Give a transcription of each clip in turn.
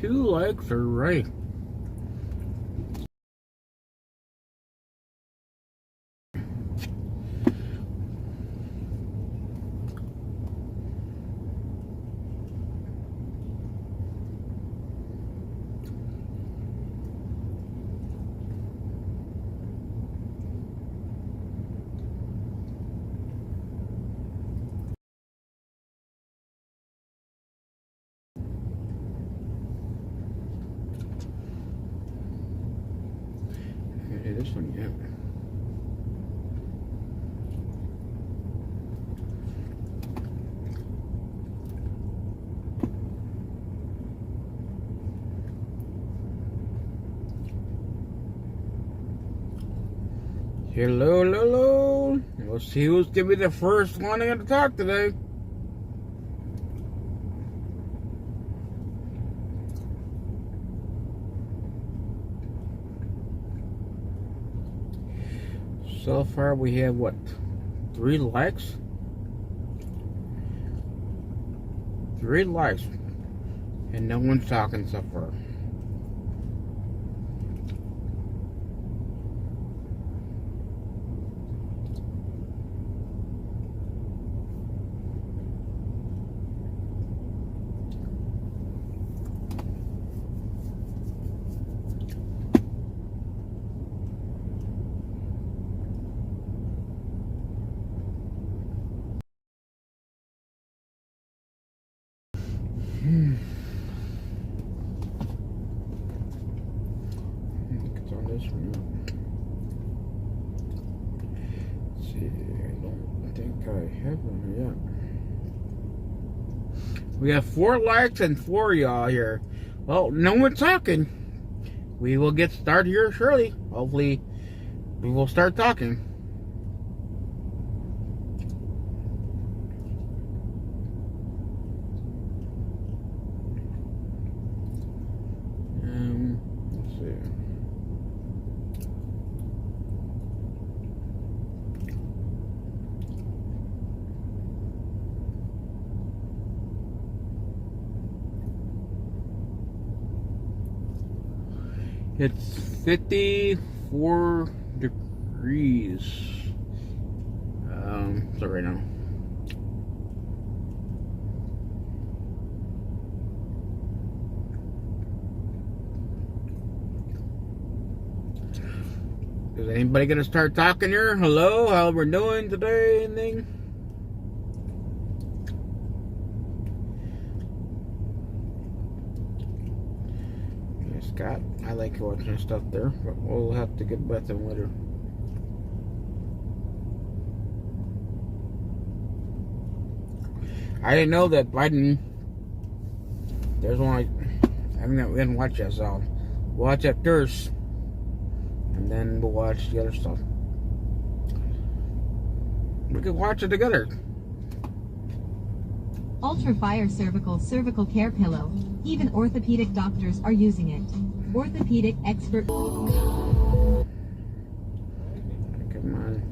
2 likes are right. Okay, this one, yeah. Hello, hello. We'll see who's gonna be the first one to talk today. So far, we have what? 3 likes? 3 likes. And no one's talking so far. It's on this one. Let's see, I don't think I have one yet. We have 4 likes and 4 y'all here. Well, no one talking. We will get started here shortly. Hopefully, we will start talking. Let's see. It's 54 degrees. So right now. Is anybody gonna start talking here? Hello, how we're doing today? Anything? Yeah, Scott, I like watching stuff there, but we'll have to get with him later. I didn't know that Biden. There's one we didn't watch that, so watch that first. And then we'll watch the other stuff. We could watch it together. Ultra Fire cervical care pillow. Even orthopedic doctors are using it. Orthopedic expert. Come on.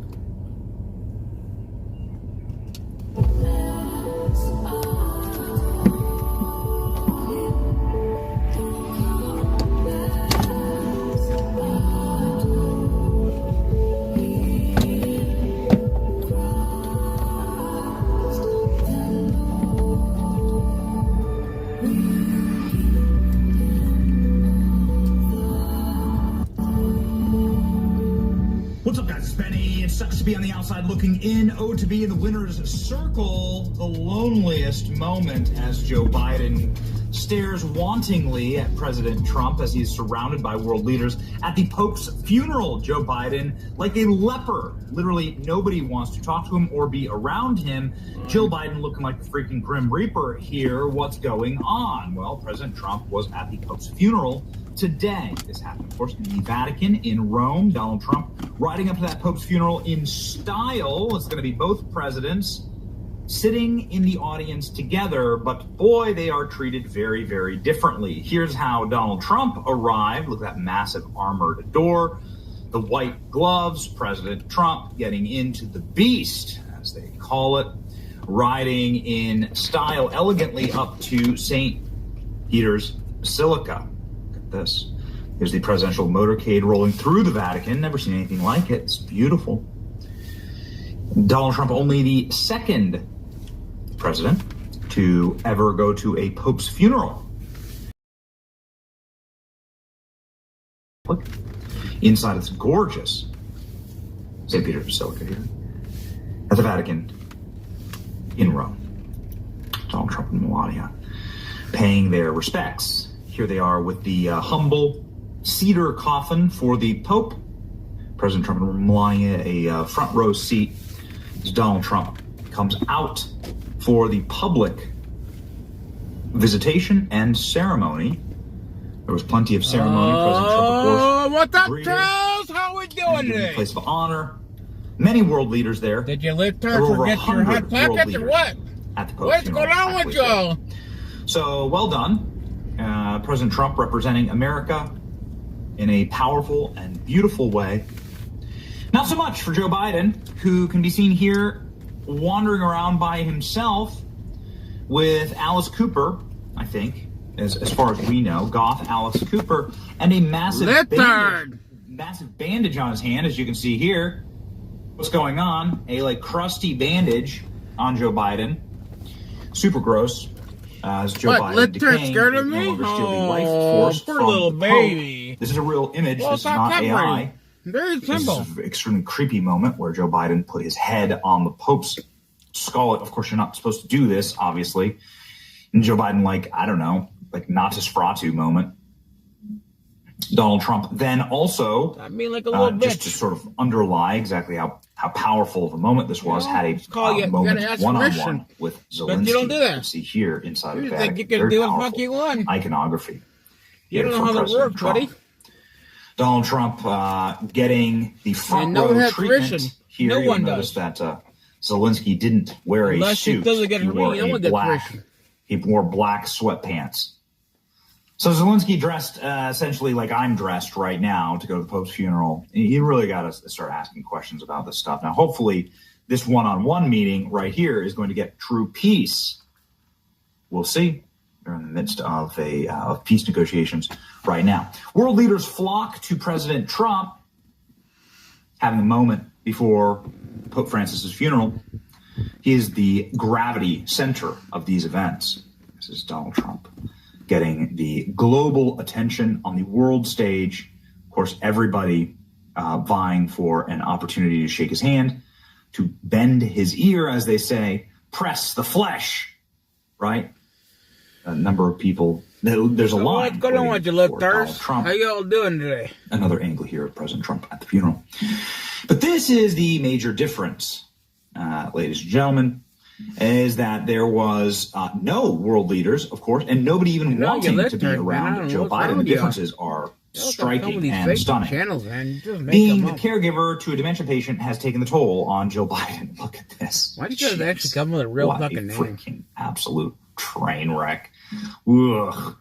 What's up, guys? It's Benny. It sucks to be on the outside looking in. Oh, to be in the winner's circle. The loneliest moment as Joe Biden stares wantingly at President Trump as he's surrounded by world leaders at the Pope's funeral. Joe Biden, like a leper. Literally nobody wants to talk to him or be around him. Jill Biden looking like the freaking Grim Reaper here. What's going on? Well, President Trump was at the Pope's funeral today. This happened, of course, in the Vatican in Rome. Donald Trump riding up to that Pope's funeral in style. It's going to be both presidents sitting in the audience together, but boy, they are treated very, very differently. Here's how Donald Trump arrived. Look at that massive armored door, the white gloves, President Trump getting into the beast, as they call it, riding in style elegantly up to St. Peter's Basilica. Look at this. Here's the presidential motorcade rolling through the Vatican. Never seen anything like it. It's beautiful. Donald Trump, only the second president to ever go to a Pope's funeral. Look, inside it's gorgeous. St. Peter's Basilica here at the Vatican in Rome. Donald Trump and Melania paying their respects. Here they are with the humble cedar coffin for the Pope. President Trump and Melania a front row seat as Donald Trump comes out for the public visitation and ceremony. There was plenty of ceremony. President Trump, of course, what's up, Charles? How we doing today? Place of honor. Many world leaders there. Did you lift her forget your hot pockets or what? At the Pope's What's funeral, going on with y'all? So, well done. President Trump representing America in a powerful and beautiful way. Not so much for Joe Biden, who can be seen here wandering around by himself with Alice Cooper, I think, as far as we know, goth Alice Cooper, and a massive bandage on his hand, as you can see here. What's going on? A crusty bandage on Joe Biden. Super gross. As Joe Biden decaying, scared of me? No longer stealing life force poor from little the baby. Pope. This is a real image. Well, this is not AI. Very simple. This is an extremely creepy moment where Joe Biden put his head on the Pope's skull. Of course, you're not supposed to do this, obviously. And Joe Biden, I don't know, natus fratu moment. Donald Trump then also, I mean, like a little just to sort of underlie exactly how powerful of a moment this was, had a moment one-on-one with Zelensky. But you don't do that. You see here inside of the Vatican. You can do what the fuck you want. Iconography. You don't know how that works, buddy. Donald Trump getting the front row treatment here. No one notice does. that Zelensky didn't wear a suit. He doesn't get he wore he wore black sweatpants. So Zelensky dressed essentially like I'm dressed right now to go to the Pope's funeral. You really got to start asking questions about this stuff. Now, hopefully, this one-on-one meeting right here is going to get true peace. We'll see. They're in the midst of of peace negotiations right now. World leaders flock to President Trump, having a moment before Pope Francis's funeral. He is the gravity center of these events. This is Donald Trump getting the global attention on the world stage. Of course, everybody vying for an opportunity to shake his hand, to bend his ear, as they say, press the flesh, right? A number of people. There's a line. What's going on with you, lifters? Trump. How y'all doing today? Another angle here of President Trump at the funeral. But this is the major difference, ladies and gentlemen, is that there was no world leaders, of course, and nobody even wanting to be around Joe Biden. The differences are striking and stunning. Being the caregiver to a dementia patient has taken the toll on Joe Biden. Look at this. Why do you guys actually come with a real fucking name? Freaking absolute train wreck. Ugh.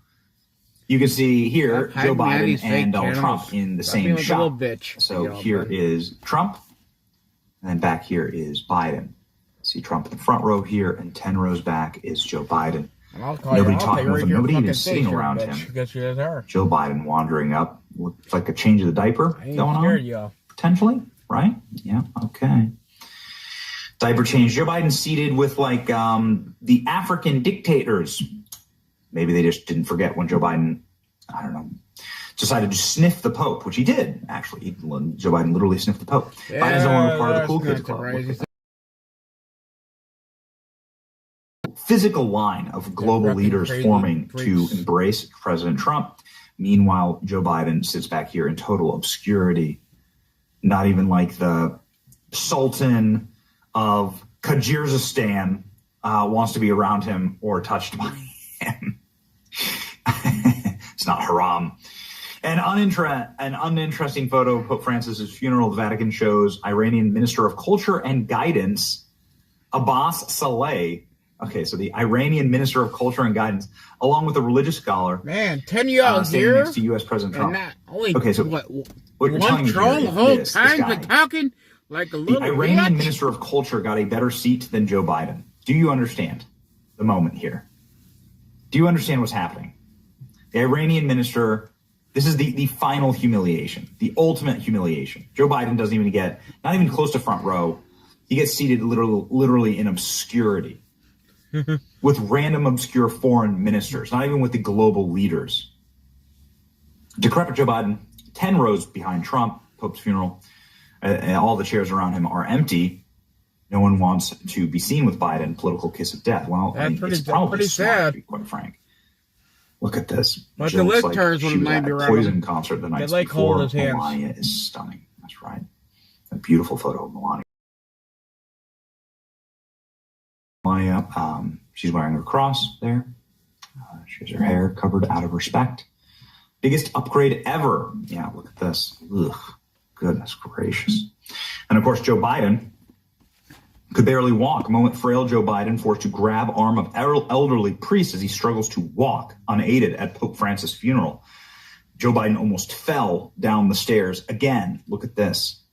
You can see here Joe Biden and Donald Trump in the same shot. So here is Trump, and then back here is Biden. See Trump in the front row here, and 10 rows back is Joe Biden. Nobody talking with him, nobody even sitting around him. Joe Biden wandering up. Looks like a change of the diaper going on. Potentially, right? Yeah, okay. Diaper change. Joe Biden seated with the African dictators. Maybe they just didn't forget when Joe Biden, I don't know, decided to sniff the Pope, which he did, actually. Joe Biden literally sniffed the Pope. Yeah, Biden's no longer part of the cool kids club. Physical line of global leaders forming to embrace President Trump. Meanwhile, Joe Biden sits back here in total obscurity. Not even like the Sultan of Kyrgyzstan wants to be around him or touched by him. It's not haram. An uninteresting photo of Pope Francis's funeral at the Vatican shows Iranian Minister of Culture and Guidance, Abbas Saleh. Okay, so the Iranian Minister of Culture and Guidance, along with a religious scholar. Man, 10 years here next to U.S. President Trump. Okay, so what you're telling me here the whole time been talking like a little. The Iranian Minister of Culture got a better seat than Joe Biden. Do you understand the moment here? Do you understand what's happening? The Iranian minister, this is the final humiliation, the ultimate humiliation. Joe Biden doesn't even get, not even close to front row. He gets seated literally in obscurity with random obscure foreign ministers, not even with the global leaders. Decrepit Joe Biden, 10 rows behind Trump, Pope's funeral. All the chairs around him are empty. No one wants to be seen with Biden. Political kiss of death. Well, it's probably smart, sad, to be quite frank. Look at this. But the lip turns she was at a Poison concert the night before. Melania is stunning. That's right. A beautiful photo of Melania. She's wearing her cross there. She has her hair covered out of respect. Biggest upgrade ever. Yeah, look at this. Ugh, goodness gracious. And of course, Joe Biden could barely walk. A moment frail Joe Biden forced to grab arm of elderly priest as he struggles to walk unaided at Pope Francis' funeral. Joe Biden almost fell down the stairs. Again, look at this.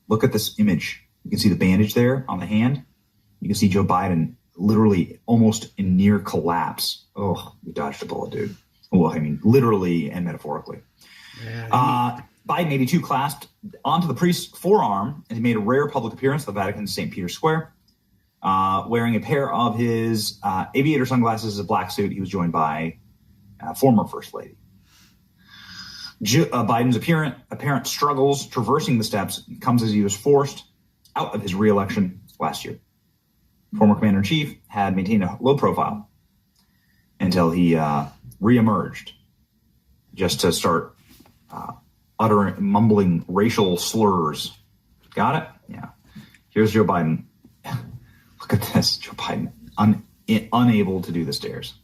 Look at this image. You can see the bandage there on the hand. You can see Joe Biden literally almost in near collapse. Oh, you dodged a bullet, dude. Well, I mean, literally and metaphorically. Yeah, Biden, 82, clasped onto the priest's forearm, and he made a rare public appearance at the Vatican's St. Peter's Square. Wearing a pair of his aviator sunglasses, a black suit, he was joined by former First Lady. Biden's apparent struggles traversing the steps comes as he was forced out of his re-election last year. Former commander-in-chief had maintained a low profile until he reemerged just to start mumbling racial slurs. Got it? Yeah. Here's Joe Biden. Look at this. Joe Biden unable to do the stairs.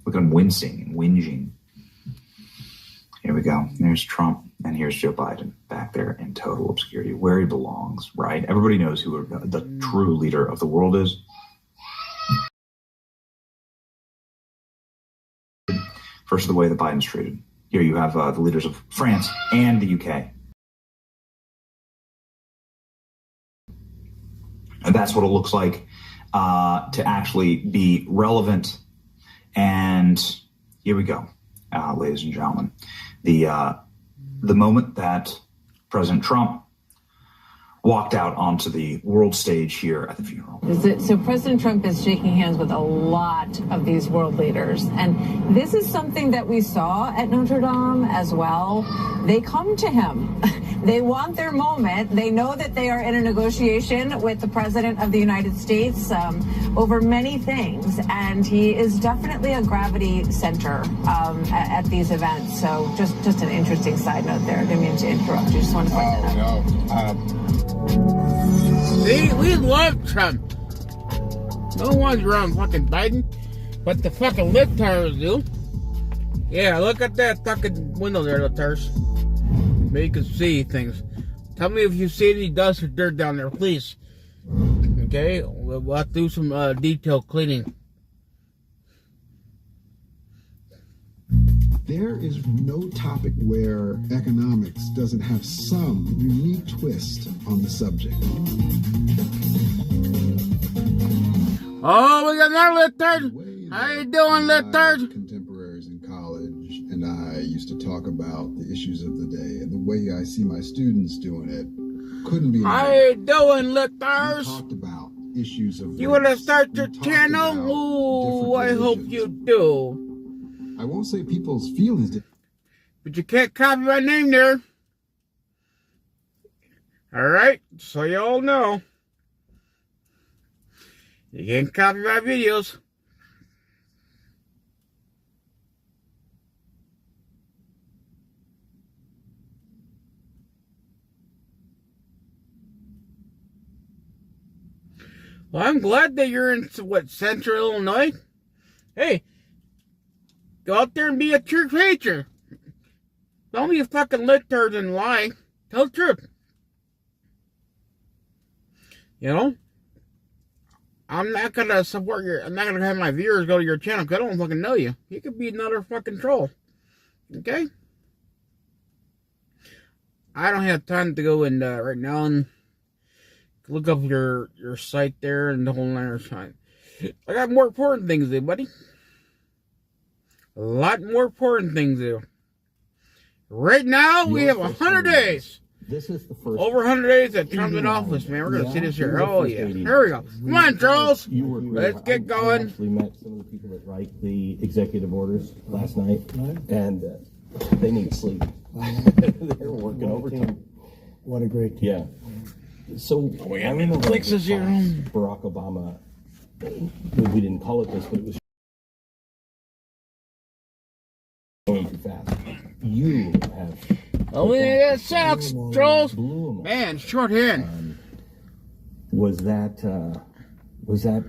Look at him wincing and whinging. Here we go. There's Trump, and here's Joe Biden back there in total obscurity, where he belongs, right? Everybody knows who the true leader of the world is. First, the way that Biden's treated. Here you have the leaders of France and the UK. And that's what it looks like to actually be relevant. And here we go, ladies and gentlemen. The moment that President Trump walked out onto the world stage here at the funeral. So President Trump is shaking hands with a lot of these world leaders. And this is something that we saw at Notre Dame as well. They come to him. They want their moment. They know that they are in a negotiation with the President of the United States over many things. And he is definitely a gravity center at these events. So just an interesting side note there. I didn't mean to interrupt you. Just want to point that out. See, we love Trump. No one's around fucking Biden, but the fucking libtards do. Yeah, look at that fucking window there, libtards. Maybe you can see things. Tell me if you see any dust or dirt down there, please. Okay, we'll have to do some detailed cleaning. There is no topic where economics doesn't have some unique twist on the subject. Oh, we got another libtard. How you doing, libtard? Contemporaries in college and I used to talk about the issues of the day, and the way I see my students doing it couldn't be. How you doing, libtards? Talked about issues of. You want to start your channel? Ooh, I hope you do. I won't say people's feelings, but you can't copy my name there. Alright, so you all know. You can't copy my videos. Well, I'm glad that you're in, Central Illinois? Hey, go out there and be a true preacher. Don't be a fucking libtard and lie. Tell the truth. You know? I'm not gonna support I'm not gonna have my viewers go to your channel because I don't fucking know you. You could be another fucking troll. Okay? I don't have time to go in right now and look up your site there and the whole nine site. I got more important things to do, buddy. A lot more important things to do. Right now, we have 100 days. This is the first. Over 100 days that Trump's in office, man. We're going to see this here. Oh, yeah. Here we go. Come on, Charles. Let's get going. I actually met some of the people that write the executive orders last night, and they need sleep. They're working overtime. What a great team. Yeah. So I remember Barack Obama. We didn't call it this, but it was going too fast. You have. Oh, yeah, that sucks, Charles. Man, short hand. Was that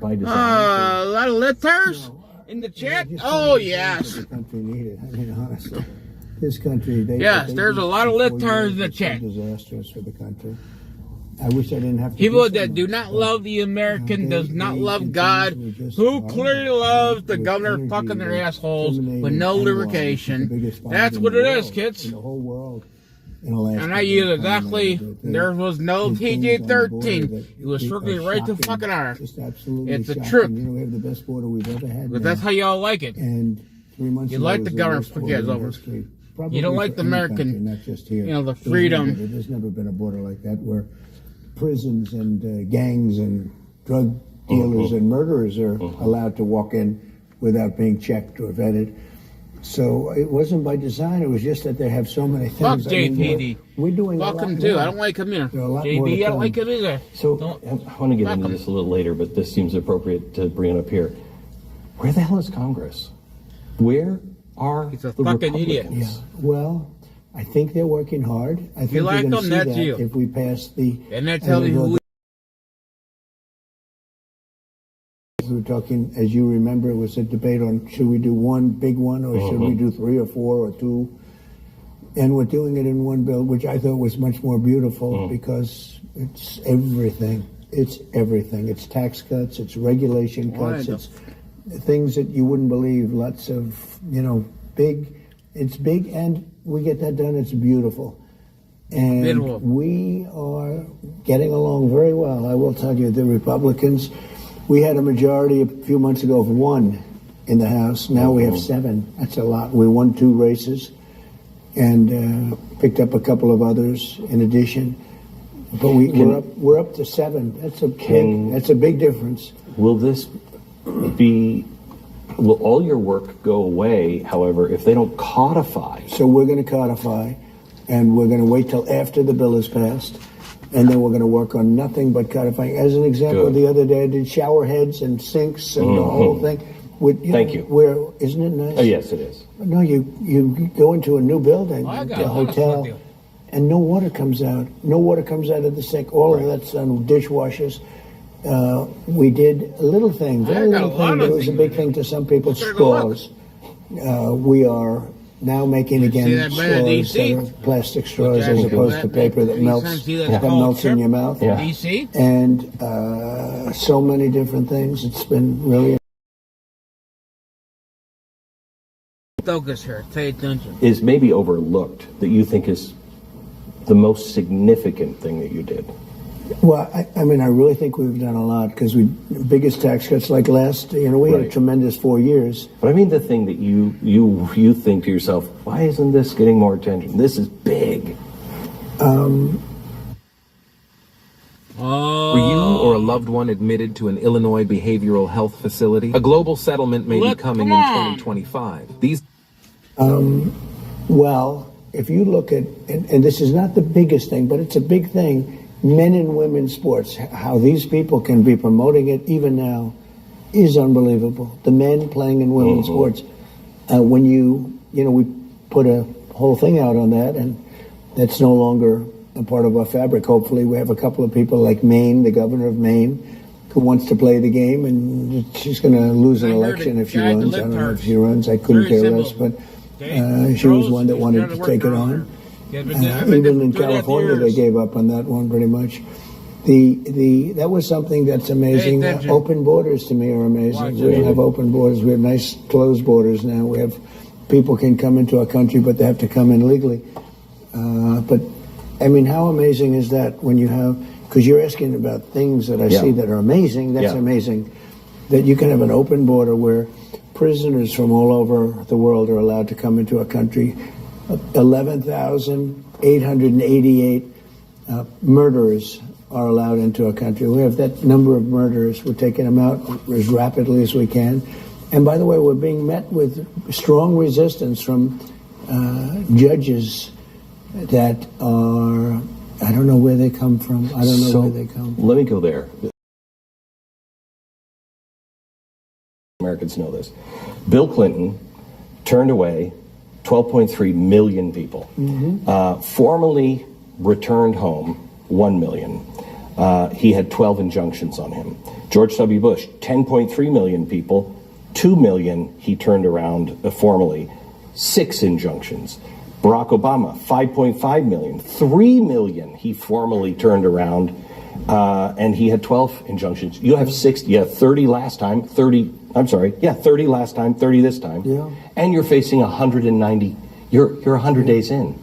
by design? A lot of lifters in the chat? Oh, yes. The country needed. I mean, honestly, this country. Yes, there's a lot of lifters in the chat. Disastrous for the country. I wish I didn't have to. People that do not love the American, does not love God, who clearly loves the governor fucking their assholes with no lubrication. That's what it is, kids. In the whole world. And I use exactly, there was no PG-13. It was strictly right to fucking R. It's the truth. You know, we have the best border we've ever had. But that's how y'all like it. And 3 months you ago like the was government worst forgets border in over. history. You don't like the American, country, not just here. you know, the freedom. There's never been a border like that where prisons and gangs and drug dealers and murderers are allowed to walk in without being checked or vetted. So it wasn't by design. It was just that they have so many things. Fuck JPD. We're doing Fuck him too. I don't like him either. JB, I don't like him either. So I want to get into this a little later, but this seems appropriate to bring it up here. Where the hell is Congress? Where are He's a the fucking Republicans? idiot. Yeah. Well, I think they're working hard. I think you like you're them, going to see that's that you. if we pass the. And that tells you who we were talking, as you remember, it was a debate on should we do one big one or should we do 3 or 4 or 2. And we're doing it in one bill, which I thought was much more beautiful because it's everything. It's everything. It's tax cuts, it's regulation cuts, it's things that you wouldn't believe. Lots of, big. It's big, and we get that done. It's beautiful. And we are getting along very well. I will tell you, the Republicans, we had a majority a few months ago of 1 in the House. Now we have 7. That's a lot. We won 2 races and picked up a couple of others in addition. But we're up to 7. That's a big difference. Will this be? Will all your work go away, however, if they don't codify? So we're going to codify, and we're going to wait till after the bill is passed, and then we're going to work on nothing but codifying. As an example, the other day I did shower heads and sinks and the whole thing. Thank you. Isn't it nice? Oh, yes, it is. No, you go into a new building, a hotel, and no water comes out. No water comes out of the sink. All of that's done. Dishwashers. We did a little thing, very little thing, but it was a big thing to some people. Straws. We are now making again straws that are plastic straws as opposed to paper that melts in your mouth. And so many different things. It's been really. Focus here. Pay attention. Is maybe overlooked that you think is the most significant thing that you did? Well, I mean, I really think we've done a lot because biggest tax cuts like last. We had a tremendous 4 years. But I mean, the thing that you think to yourself, why isn't this getting more attention? This is big. Were you or a loved one admitted to an Illinois behavioral health facility? A global settlement may be coming in 2025. These. Well, if you look at, and this is not the biggest thing, but it's a big thing. Men and women's sports, how these people can be promoting it even now is unbelievable. The men playing in women's sports. When we put a whole thing out on that, and that's no longer a part of our fabric. Hopefully we have a couple of people like Maine, the governor of Maine, who wants to play the game, and she's going to lose an election if she runs. I don't know if she runs. I couldn't care less, but she was one that wanted to take it on. Even in California, they gave up on that one pretty much. That was something that's amazing. Open borders to me are amazing. We don't have open borders. We have nice closed borders now. We have people can come into our country, but they have to come in legally. But I mean, how amazing is that when you have? Because you're asking about things that I see that are amazing. That's amazing. That you can have an open border where prisoners from all over the world are allowed to come into our country. 11,888 murderers are allowed into our country. We have that number of murderers. We're taking them out as rapidly as we can. And by the way, we're being met with strong resistance from judges that are, I don't know where they come from. I don't know where they come from. Let me go there. Americans know this. Bill Clinton turned away 12.3 million people. Formally returned home 1 million. He had 12 injunctions on him. George W. Bush, 10.3 million people, 2 million he turned around formally, 6 injunctions. Barack Obama, 5.5 million, 3 million he formally turned around, and he had 12 injunctions. You have 60, you have 30 last time, 30 last time, 30 this time, and you're facing 190, you're 100 days in,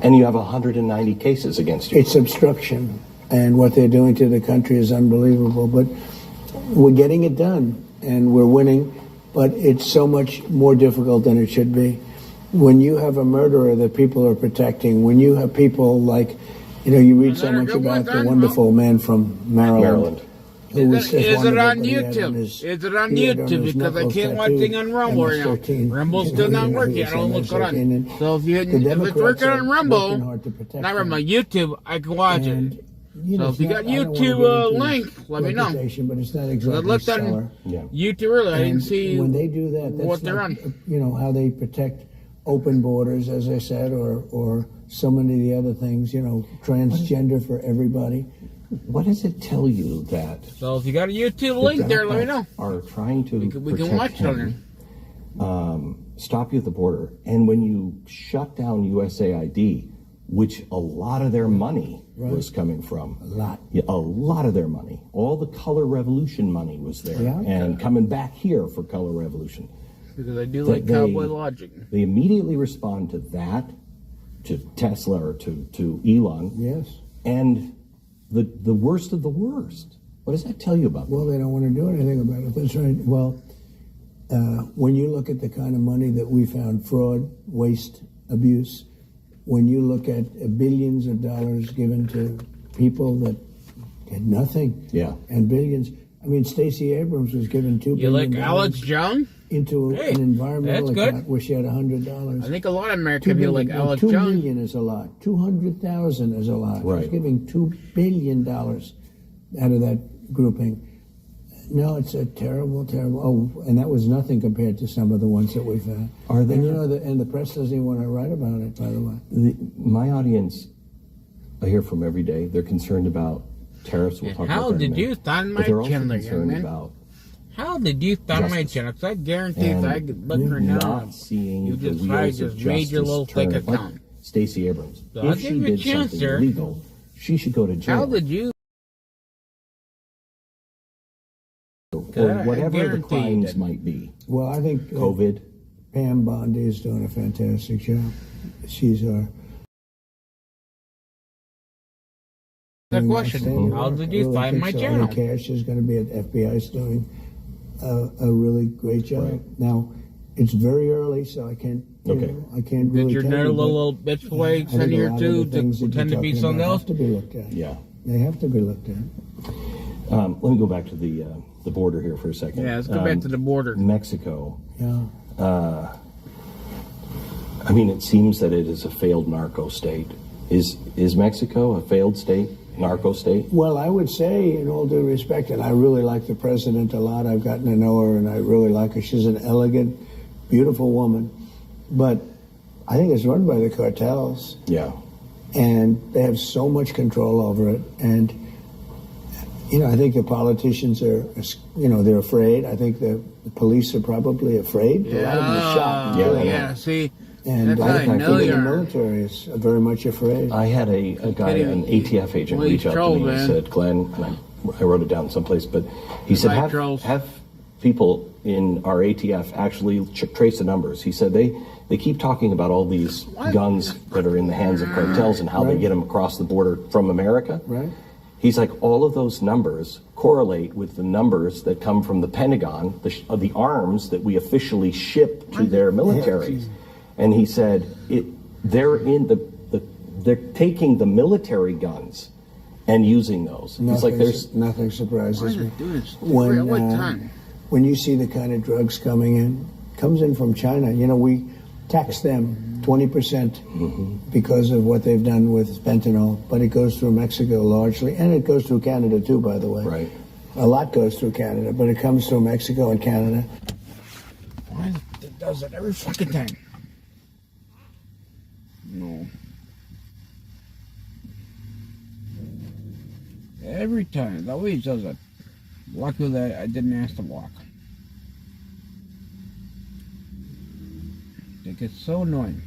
and you have 190 cases against you. It's obstruction, and what they're doing to the country is unbelievable, but we're getting it done, and we're winning, but it's so much more difficult than it should be. When you have a murderer that people are protecting, when you have people like, you read so much about the wonderful man from Maryland. Is it on YouTube? Is it on YouTube? Because I can't watch thing on Rumble right now. Rumble's still not working. I don't look it on. So if it's working on Rumble, not Rumble, YouTube, I can watch it. So if you got YouTube link, let me know. But it's not exactly I looked on YouTube earlier. I didn't see when they do that. That's what they're on. How they protect open borders, as I said, or so many of the other things. Transgender for everybody. What does it tell you that? So if you got a YouTube link there, let me know. Are trying to we can watch it on there. Stop you at the border, and when you shut down U.S.A. ID, which a lot of their money was coming from. A lot of their money. All the color revolution money was there, and coming back here for color revolution. Because I do like cowboy logic. They immediately respond to that, to Tesla or to Elon. Yes. And the worst of the worst. What does that tell you about them? Well, they don't want to do anything about it. That's right. Well, when you look at the kind of money that we found, fraud, waste, abuse, when you look at billions of dollars given to people that did nothing, and billions. I mean, Stacey Abrams was given $2 billion. You like Alex Jones? Into an environmental account where she had $100. I think a lot of American people like Alex Jones. $2 million is a lot. 200,000 is a lot. Right. She's giving $2 billion out of that grouping. No, it's a terrible, terrible. Oh, and that was nothing compared to some of the ones that we've had. Are there? And the press doesn't even want to write about it, by the way. My audience, I hear from every day. They're concerned about tariffs. We'll talk how about that did you find my channel, young man? How did you find my channel? Because I guarantee if I could look her now, you just made your little fake account. Like Stacey Abrams. So if she did something illegal, she should go to jail. How did you? Or whatever the crimes might be. Well, I think COVID. Pam Bondi is doing a fantastic job. She's our. The question: how did you find my channel? Cash is going to be at FBI's doing a really great job. Right. Now, it's very early, so I can't. I can't really. Did your tell little bitch play send you two to pretend to be something else? Have to be looked at. Yeah, they have to be looked at. Let me go back to the border here for a second. Yeah, let's go back to the border. Mexico. Yeah. I mean, it seems that it is a failed narco state. Is Mexico a failed state, narco state? Well, I would say, in all due respect, and I really like the president a lot. I've gotten to know her, and I really like her. She's an elegant, beautiful woman. But I think it's run by the cartels. Yeah. And they have so much control over it. And, I think the politicians are, they're afraid. I think the police are probably afraid. Yeah. A lot of them are shot. Yeah, see. And I think the military is very much afraid. I had a guy, an ATF agent, reach out to me and said, Glenn, and I wrote it down someplace, but he said, have people in our ATF actually trace the numbers. He said they keep talking about all these guns that are in the hands of cartels and how they get them across the border from America. Right. He's like, all of those numbers correlate with the numbers that come from the Pentagon, the arms that we officially ship to their militaries. And he said, they're taking the military guns and using those. It's like there's nothing surprises me. When when you see the kind of drugs coming in, comes in from China. You know, we tax them 20% because of what they've done with fentanyl, but it goes through Mexico largely, and it goes through Canada too, by the way. Right. A lot goes through Canada, but it comes through Mexico and Canada. Why it does it every fucking time? No. Every time. It always does it. Luckily that I didn't ask to walk. It gets so annoying.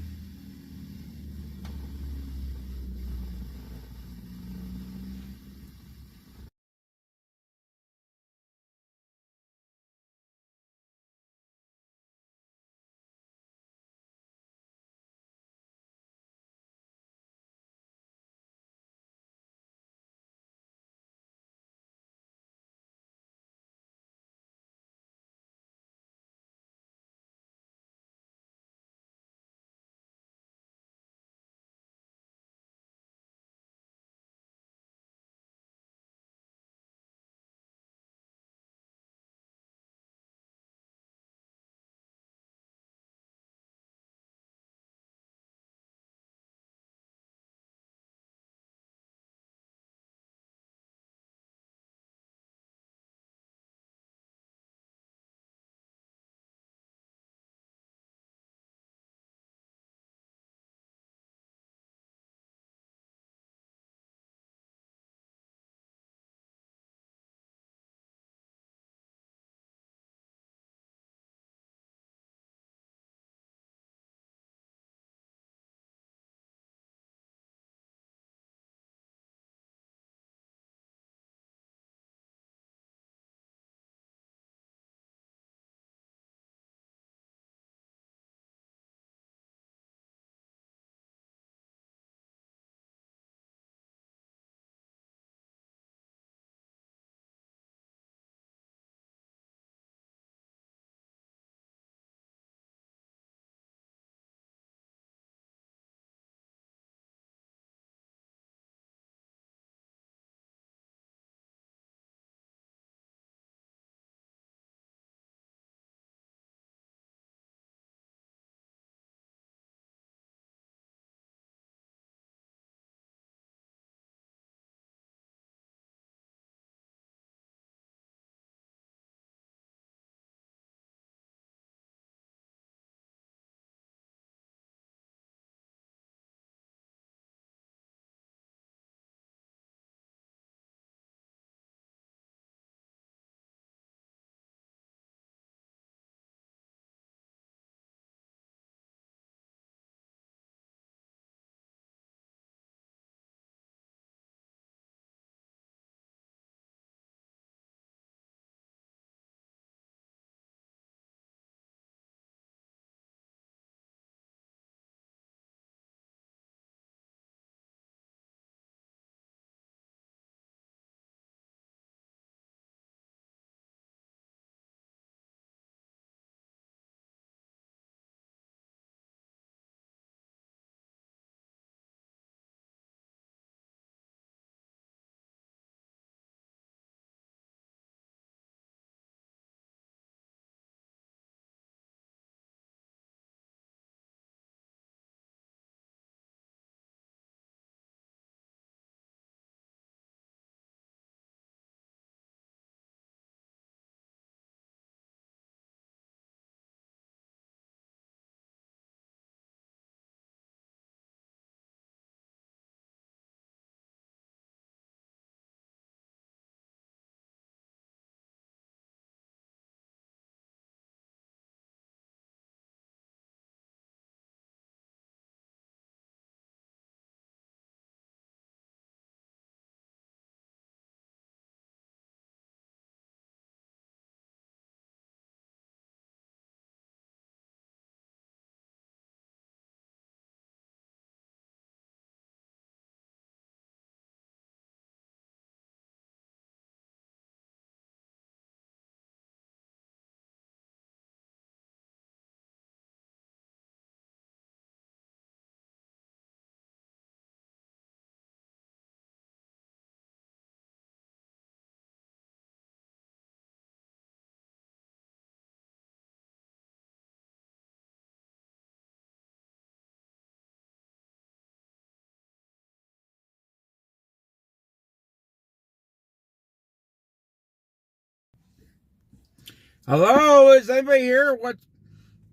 Hello, is anybody here? What's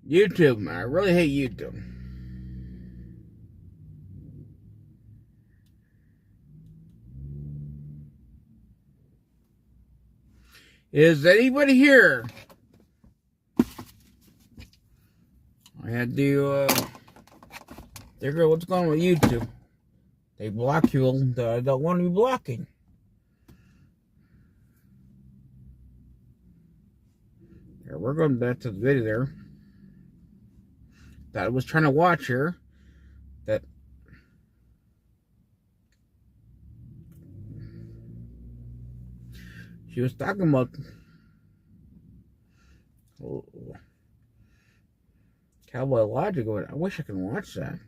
YouTube, man? I really hate YouTube. Is anybody here? I had to figure out what's going on with YouTube. They block you that I don't want to be blocking. Here, we're going back to the video there that I was trying to watch here. That she was talking about Cowboy Logic. I wish I could watch that.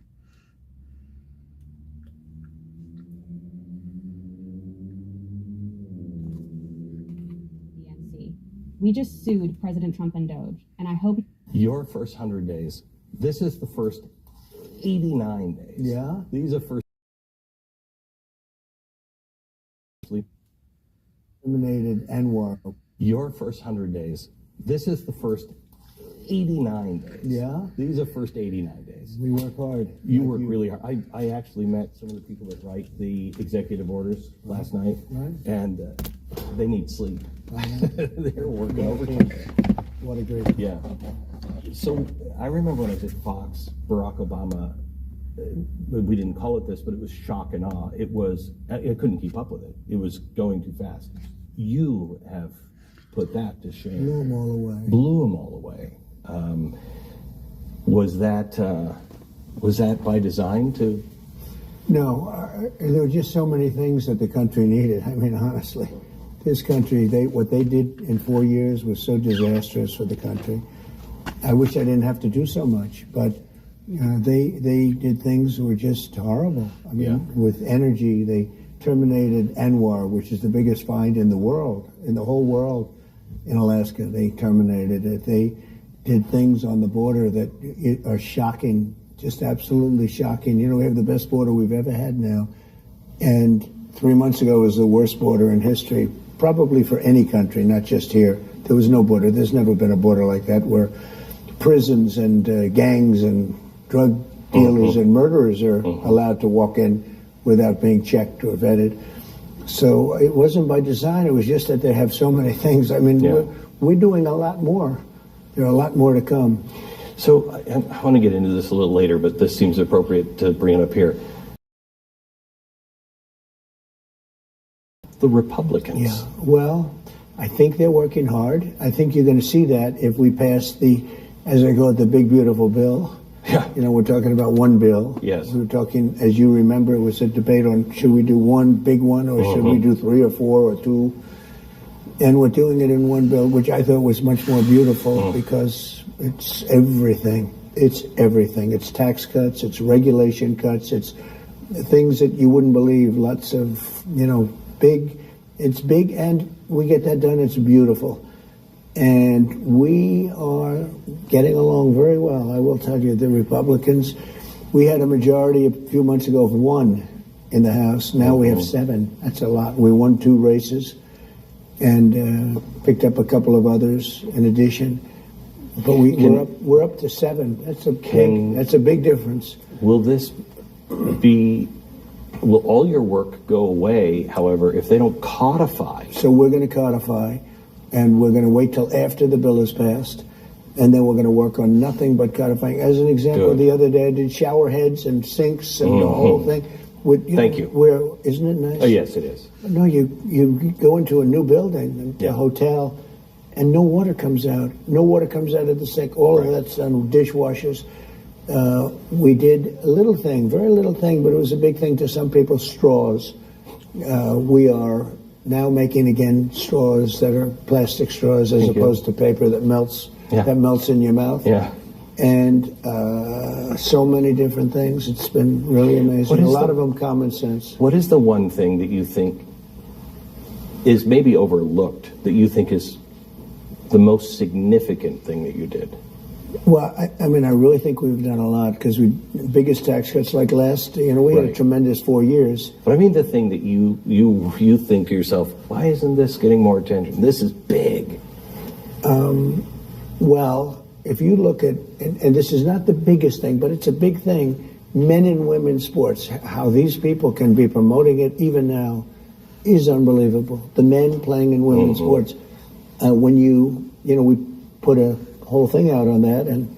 We just sued President Trump and Doge, and I hope... Your first 100 days. This is the first 89 days. Yeah. These are first... Eliminated Anwar. Your first 100 days. This is the first 89 days. Yeah. These are first 89 days. We work hard. You work really hard. I actually met some of the people that write the executive orders last night, and they need sleep. They're working overtime. What a great... Yeah. So I remember when I was at Fox, Barack Obama, we didn't call it this, but it was shock and awe. It was, I couldn't keep up with it. It was going too fast. You have put that to shame. Blew them all away. Blew them all away. Was that by design to? No, there were just so many things that the country needed. I mean, honestly, this country, what they did in 4 years was so disastrous for the country. I wish I didn't have to do so much, but they did things that were just horrible. I mean, with energy, they terminated Anwar, which is the biggest find in the world, in the whole world. In Alaska, they terminated it. They did things on the border that are shocking, just absolutely shocking. You know, we have the best border we've ever had now. And 3 months ago was the worst border in history, probably for any country, not just here. There was no border. There's never been a border like that where prisons and gangs and drug dealers and murderers are allowed to walk in without being checked or vetted. So it wasn't by design. It was just that they have so many things. I mean, we're doing a lot more. There are a lot more to come. So I want to get into this a little later, but this seems appropriate to bring it up here. The Republicans. Yeah. Well, I think they're working hard. I think you're going to see that if we pass the, as I call it, the big beautiful bill. Yeah. You know, we're talking about one bill. Yes. We were talking, as you remember, it was a debate on should we do one big one or should we do 3 or 4 or 2. And we're doing it in one bill, which I thought was much more beautiful because it's everything. It's everything. It's tax cuts. It's regulation cuts. It's things that you wouldn't believe. Lots of, you know, big. It's big, and we get that done. It's beautiful. And we are getting along very well. I will tell you, the Republicans, we had a majority a few months ago of 1 in the House. Now we have 7. That's a lot. We won 2 races and picked up a couple of others in addition. But we're up to 7. That's a big difference. Will this be? Will all your work go away, however, if they don't codify? So we're going to codify, and we're going to wait till after the bill is passed, and then we're going to work on nothing but codifying. As an example, the other day I did shower heads and sinks and the whole thing. Thank you. Where, isn't it nice? Oh, yes, it is. No, you go into a new building, a hotel, and no water comes out. No water comes out of the sink. All of that's done with dishwashers. We did a little thing, very little thing, but it was a big thing to some people, straws. We are now making, again, straws that are plastic straws as opposed to paper that melts in your mouth. Yeah. And so many different things. It's been really amazing. A lot of them common sense. What is the one thing that you think is maybe overlooked, that you think is the most significant thing that you did? Well, I mean, I really think we've done a lot because biggest tax cuts like last, we had a tremendous 4 years. But I mean the thing that you think to yourself, why isn't this getting more attention? This is big. Well, if you look at, and this is not the biggest thing, but it's a big thing, men and women's sports, how these people can be promoting it even now is unbelievable. The men playing in women's sports. When we put a whole thing out on that, and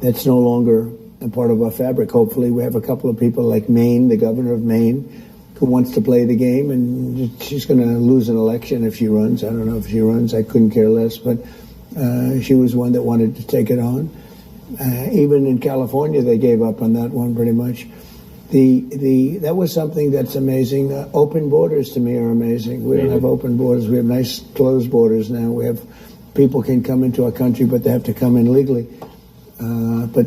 that's no longer a part of our fabric. Hopefully we have a couple of people like Maine, the governor of Maine, who wants to play the game, and she's going to lose an election if she runs. I don't know if she runs. I couldn't care less, but she was one that wanted to take it on. Even in California, they gave up on that one pretty much. That was something that's amazing. Open borders to me are amazing. We don't have open borders. We have nice closed borders now. We have people can come into our country, but they have to come in legally. But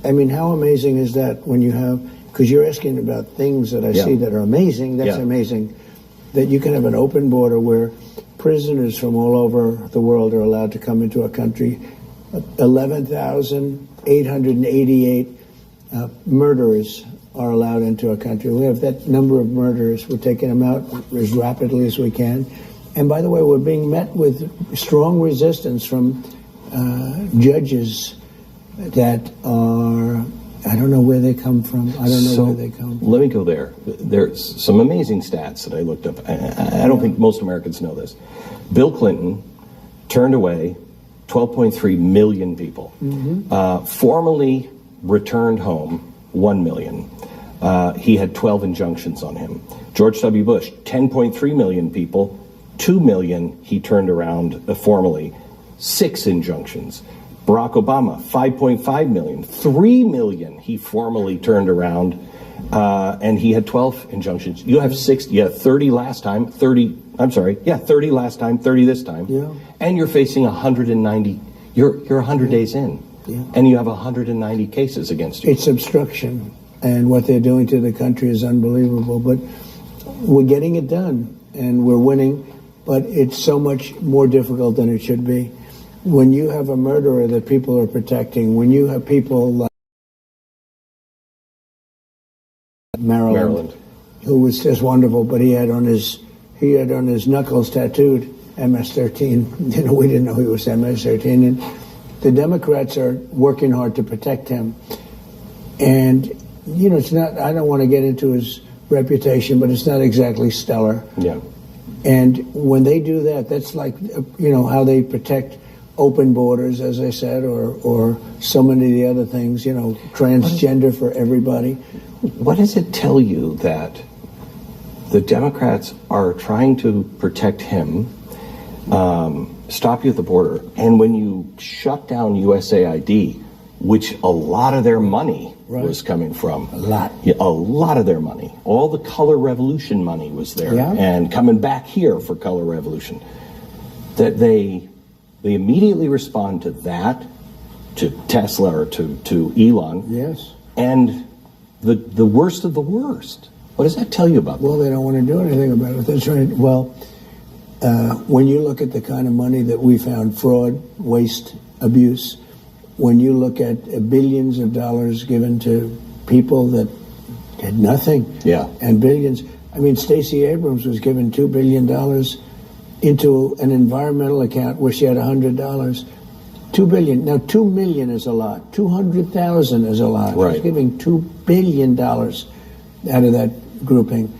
I mean, how amazing is that when you have? Because you're asking about things that I see that are amazing. That's amazing. That you can have an open border where prisoners from all over the world are allowed to come into our country. 11,888 murderers are allowed into our country. We have that number of murderers. We're taking them out as rapidly as we can. And by the way, we're being met with strong resistance from judges that are, I don't know where they come from. I don't know where they come from. Let me go there. There's some amazing stats that I looked up. I don't think most Americans know this. Bill Clinton turned away 12.3 million people. Formally returned home 1 million. He had 12 injunctions on him. George W. Bush, 10.3 million people, 2 million he turned around formally, 6 injunctions. Barack Obama, 5.5 million, 3 million he formally turned around, and he had 12 injunctions. You have 30 last time, 30 last time, 30 this time, and you're facing 190, you're 100 days in, and you have 190 cases against you. It's obstruction, and what they're doing to the country is unbelievable, but we're getting it done, and we're winning, but it's so much more difficult than it should be. When you have a murderer that people are protecting, when you have people like Maryland, who was just wonderful, but he had on his knuckles tattooed MS-13. We didn't know he was MS-13, and the Democrats are working hard to protect him. And it's not. I don't want to get into his reputation, but it's not exactly stellar. Yeah. And when they do that, that's like how they protect open borders, as I said, or so many of the other things, transgender for everybody. What does it tell you that the Democrats are trying to protect him, stop you at the border, and when you shut down USAID, which a lot of their money was coming from. A lot. Yeah, a lot of their money. All the color revolution money was there, and coming back here for color revolution. That they immediately respond to that, to Tesla or to Elon. Yes. And the worst of the worst. What does that tell you about them? Well, they don't want to do anything about it. That's right. Well, when you look at the kind of money that we found, fraud, waste, abuse, when you look at billions of dollars given to people that had nothing, and billions. I mean, Stacey Abrams was given $2 billion into an environmental account where she had $100. $2 billion. Now, 2 million is a lot. 200,000 is a lot. Right. She's giving $2 billion out of that grouping.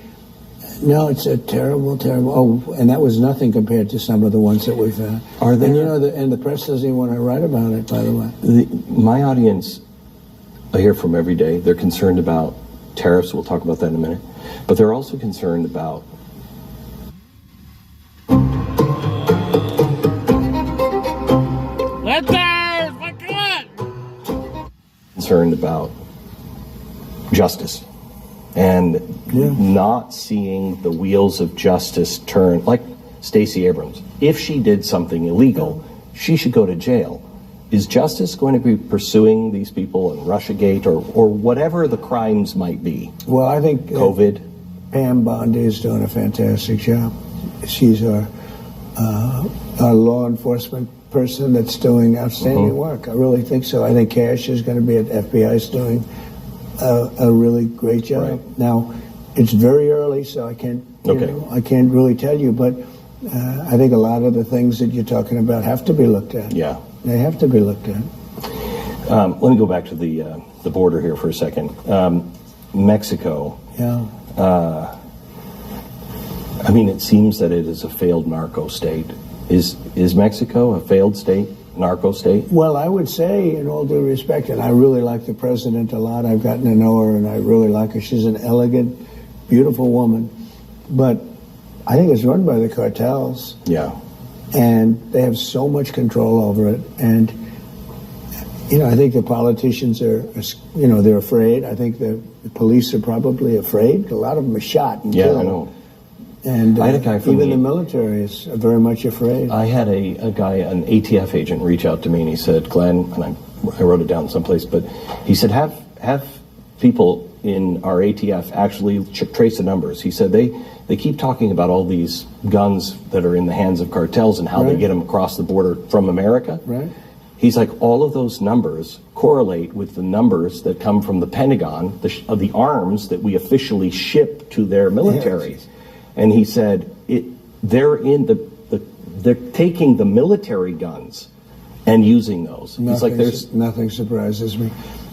No, it's a terrible, terrible. Oh, and that was nothing compared to some of the ones that we found. Are there? And the press doesn't even want to write about it, by the way. My audience, I hear from every day. They're concerned about tariffs. We'll talk about that in a minute. But they're also concerned about justice and not seeing the wheels of justice turn, like Stacey Abrams. If she did something illegal, she should go to jail. Is justice going to be pursuing these people in Russiagate or whatever the crimes might be? Well, I think COVID. Pam Bondi is doing a fantastic job. She's our law enforcement person that's doing outstanding work. I really think so. I think Cash is going to be at FBI is doing a really great job. Right. Now, it's very early, so I can't I can't really tell you, but I think a lot of the things that you're talking about have to be looked at. Yeah. They have to be looked at. Let me go back to the border here for a second. Mexico. Yeah. I mean, it seems that it is a failed narco state. Is Mexico a failed state, narco state? Well, I would say, in all due respect, and I really like the president a lot. I've gotten to know her, and I really like her. She's an elegant, beautiful woman. But I think it's run by the cartels. Yeah. And they have so much control over it. And, I think the politicians are, they're afraid. I think the police are probably afraid. A lot of them are shot and killed. Yeah, I know. And I had a guy from even the military is very much afraid. I had a guy, an ATF agent, reach out to me, and he said, Glenn, and I wrote it down someplace, but he said, have people in our ATF actually trace the numbers. He said they keep talking about all these guns that are in the hands of cartels and how they get them across the border from America. Right. He's like, all of those numbers correlate with the numbers that come from the Pentagon, the arms that we officially ship to their military. Yes. And he said, they're taking the military guns and using those. He's like, nothing surprises me.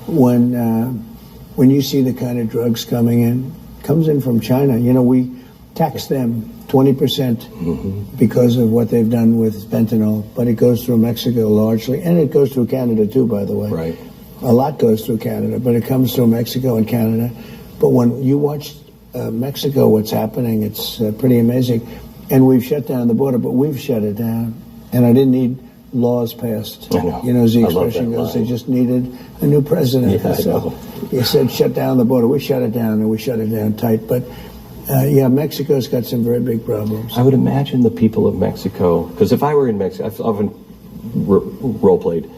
When you see the kind of drugs comes in from China, we tax them 20% because of what they've done with fentanyl, but it goes through Mexico largely, and it goes through Canada too, by the way. Right. A lot goes through Canada, but it comes through Mexico and Canada. But when you watch Mexico, what's happening, it's pretty amazing. And we've shut down the border, but we've shut it down. And I didn't need laws passed. I know. As the expression goes, they just needed a new president. Yeah, so he said, shut down the border. We shut it down, and we shut it down tight. But Mexico's got some very big problems. I would imagine the people of Mexico, because if I were in Mexico, I've often role-played,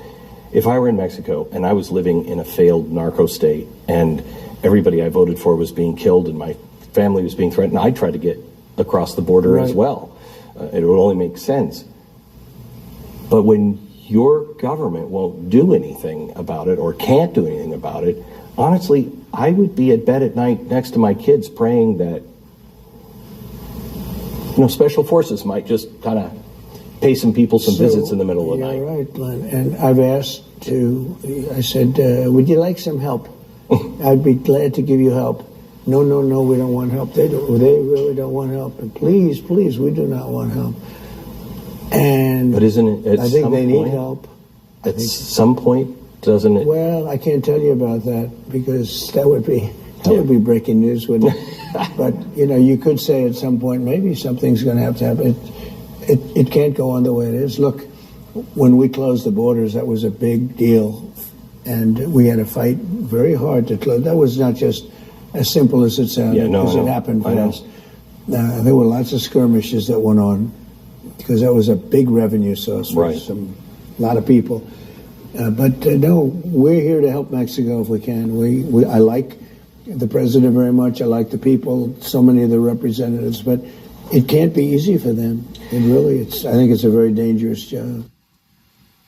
if I were in Mexico and I was living in a failed narco state and everybody I voted for was being killed and my family was being threatened, I'd try to get across the border as well. It would only make sense. But when your government won't do anything about it or can't do anything about it, honestly, I would be at bed at night next to my kids praying that special forces might just kind of pay some people some visits in the middle of the night. You're right, Glenn. And I've asked I said, would you like some help? I'd be glad to give you help. No, we don't want help. They really don't want help. And please, we do not want help. But isn't it? I think they need help. At some point, doesn't it? Well, I can't tell you about that because that would be breaking news, wouldn't it? But you could say at some point maybe something's going to have to happen. It can't go on the way it is. Look, when we closed the borders, that was a big deal, and we had to fight very hard to close. That was not just as simple as it sounded, because it happened fast. There were lots of skirmishes that went on because that was a big revenue source for a lot of people. But no, we're here to help Mexico if we can. I like the president very much. I like the people, so many of the representatives, but it can't be easy for them. I think it's a very dangerous job.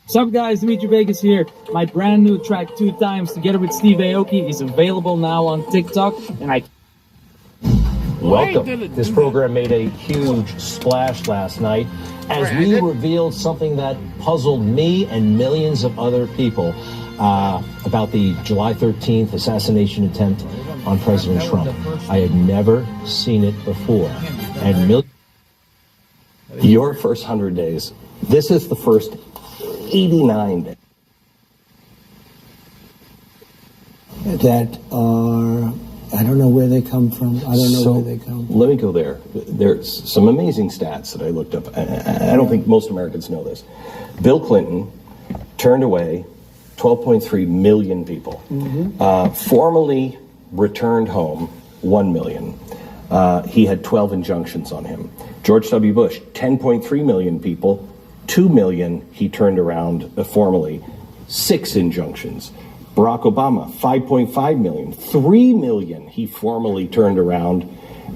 What's up, guys? Dimitri Vegas here. My brand new track, 2 Times, together with Steve Aoki, is available now on TikTok, and Welcome. This program made a huge splash last night as we revealed something that puzzled me and millions of other people about the July 13th assassination attempt on President Trump. I had never seen it before. And your first 100 days. This is the first 89 days. That are, I don't know where they come from. I don't know where they come from. Let me go there. There's some amazing stats that I looked up. I don't think most Americans know this. Bill Clinton turned away 12.3 million people. Formally returned home 1 million. He had 12 injunctions on him. George W. Bush, 10.3 million people, 2 million he turned around formally, 6 injunctions. Barack Obama, 5.5 million, 3 million he formally turned around,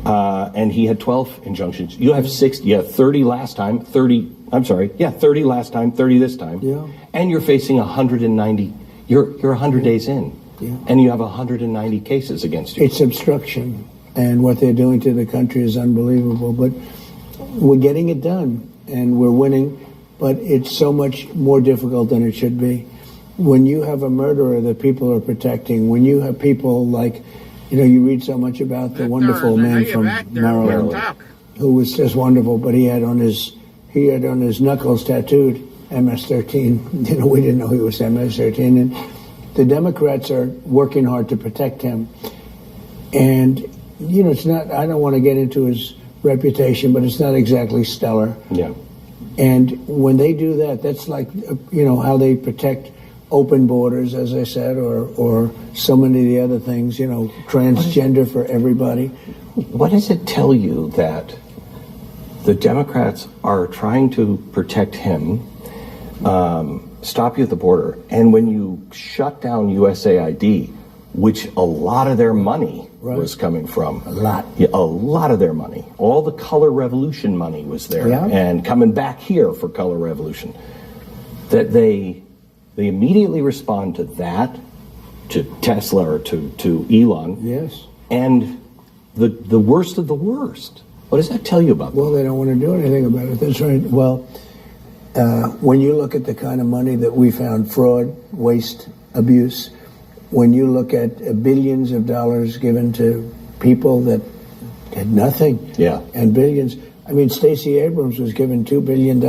and he had 12 injunctions. You have 30 last time, 30 last time, 30 this time. Yeah. And you're facing 190, you're 100 days in, and you have 190 cases against you. It's obstruction, and what they're doing to the country is unbelievable. But we're getting it done and we're winning, but it's so much more difficult than it should be. When you have a murderer that people are protecting, when you have people like, you read so much about the wonderful man from Maryland who was just wonderful, but he had on his knuckles tattooed MS-13. We didn't know he was MS-13, and the Democrats are working hard to protect him. And it's not. I don't want to get into his reputation, but it's not exactly stellar. Yeah. And when they do that, that's like how they protect open borders, as I said, or so many of the other things, transgender for everybody. What does it tell you that the Democrats are trying to protect him, stop you at the border, and when you shut down USAID, which a lot of their money was coming from. A lot. Yeah, a lot of their money. All the color revolution money was there, and coming back here for color revolution. That they immediately respond to that, to Tesla or to Elon. Yes. And the worst of the worst. What does that tell you about them? Well, they don't want to do anything about it. That's right. Well, when you look at the kind of money that we found, fraud, waste, abuse, when you look at billions of dollars given to people that had nothing, and billions. I mean, Stacey Abrams was given $2 billion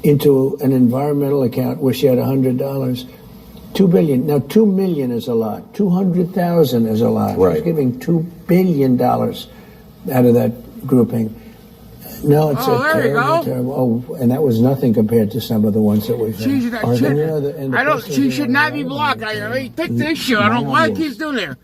into an environmental account where she had $100. $2 billion. Now, $2 million is a lot. 200,000 is a lot. Right. She's giving $2 billion out of that grouping. No, it's terrible. Oh, and that was nothing compared to some of the ones that we've had. She should not be blocked. Take this shit. I don't know why he keeps doing it.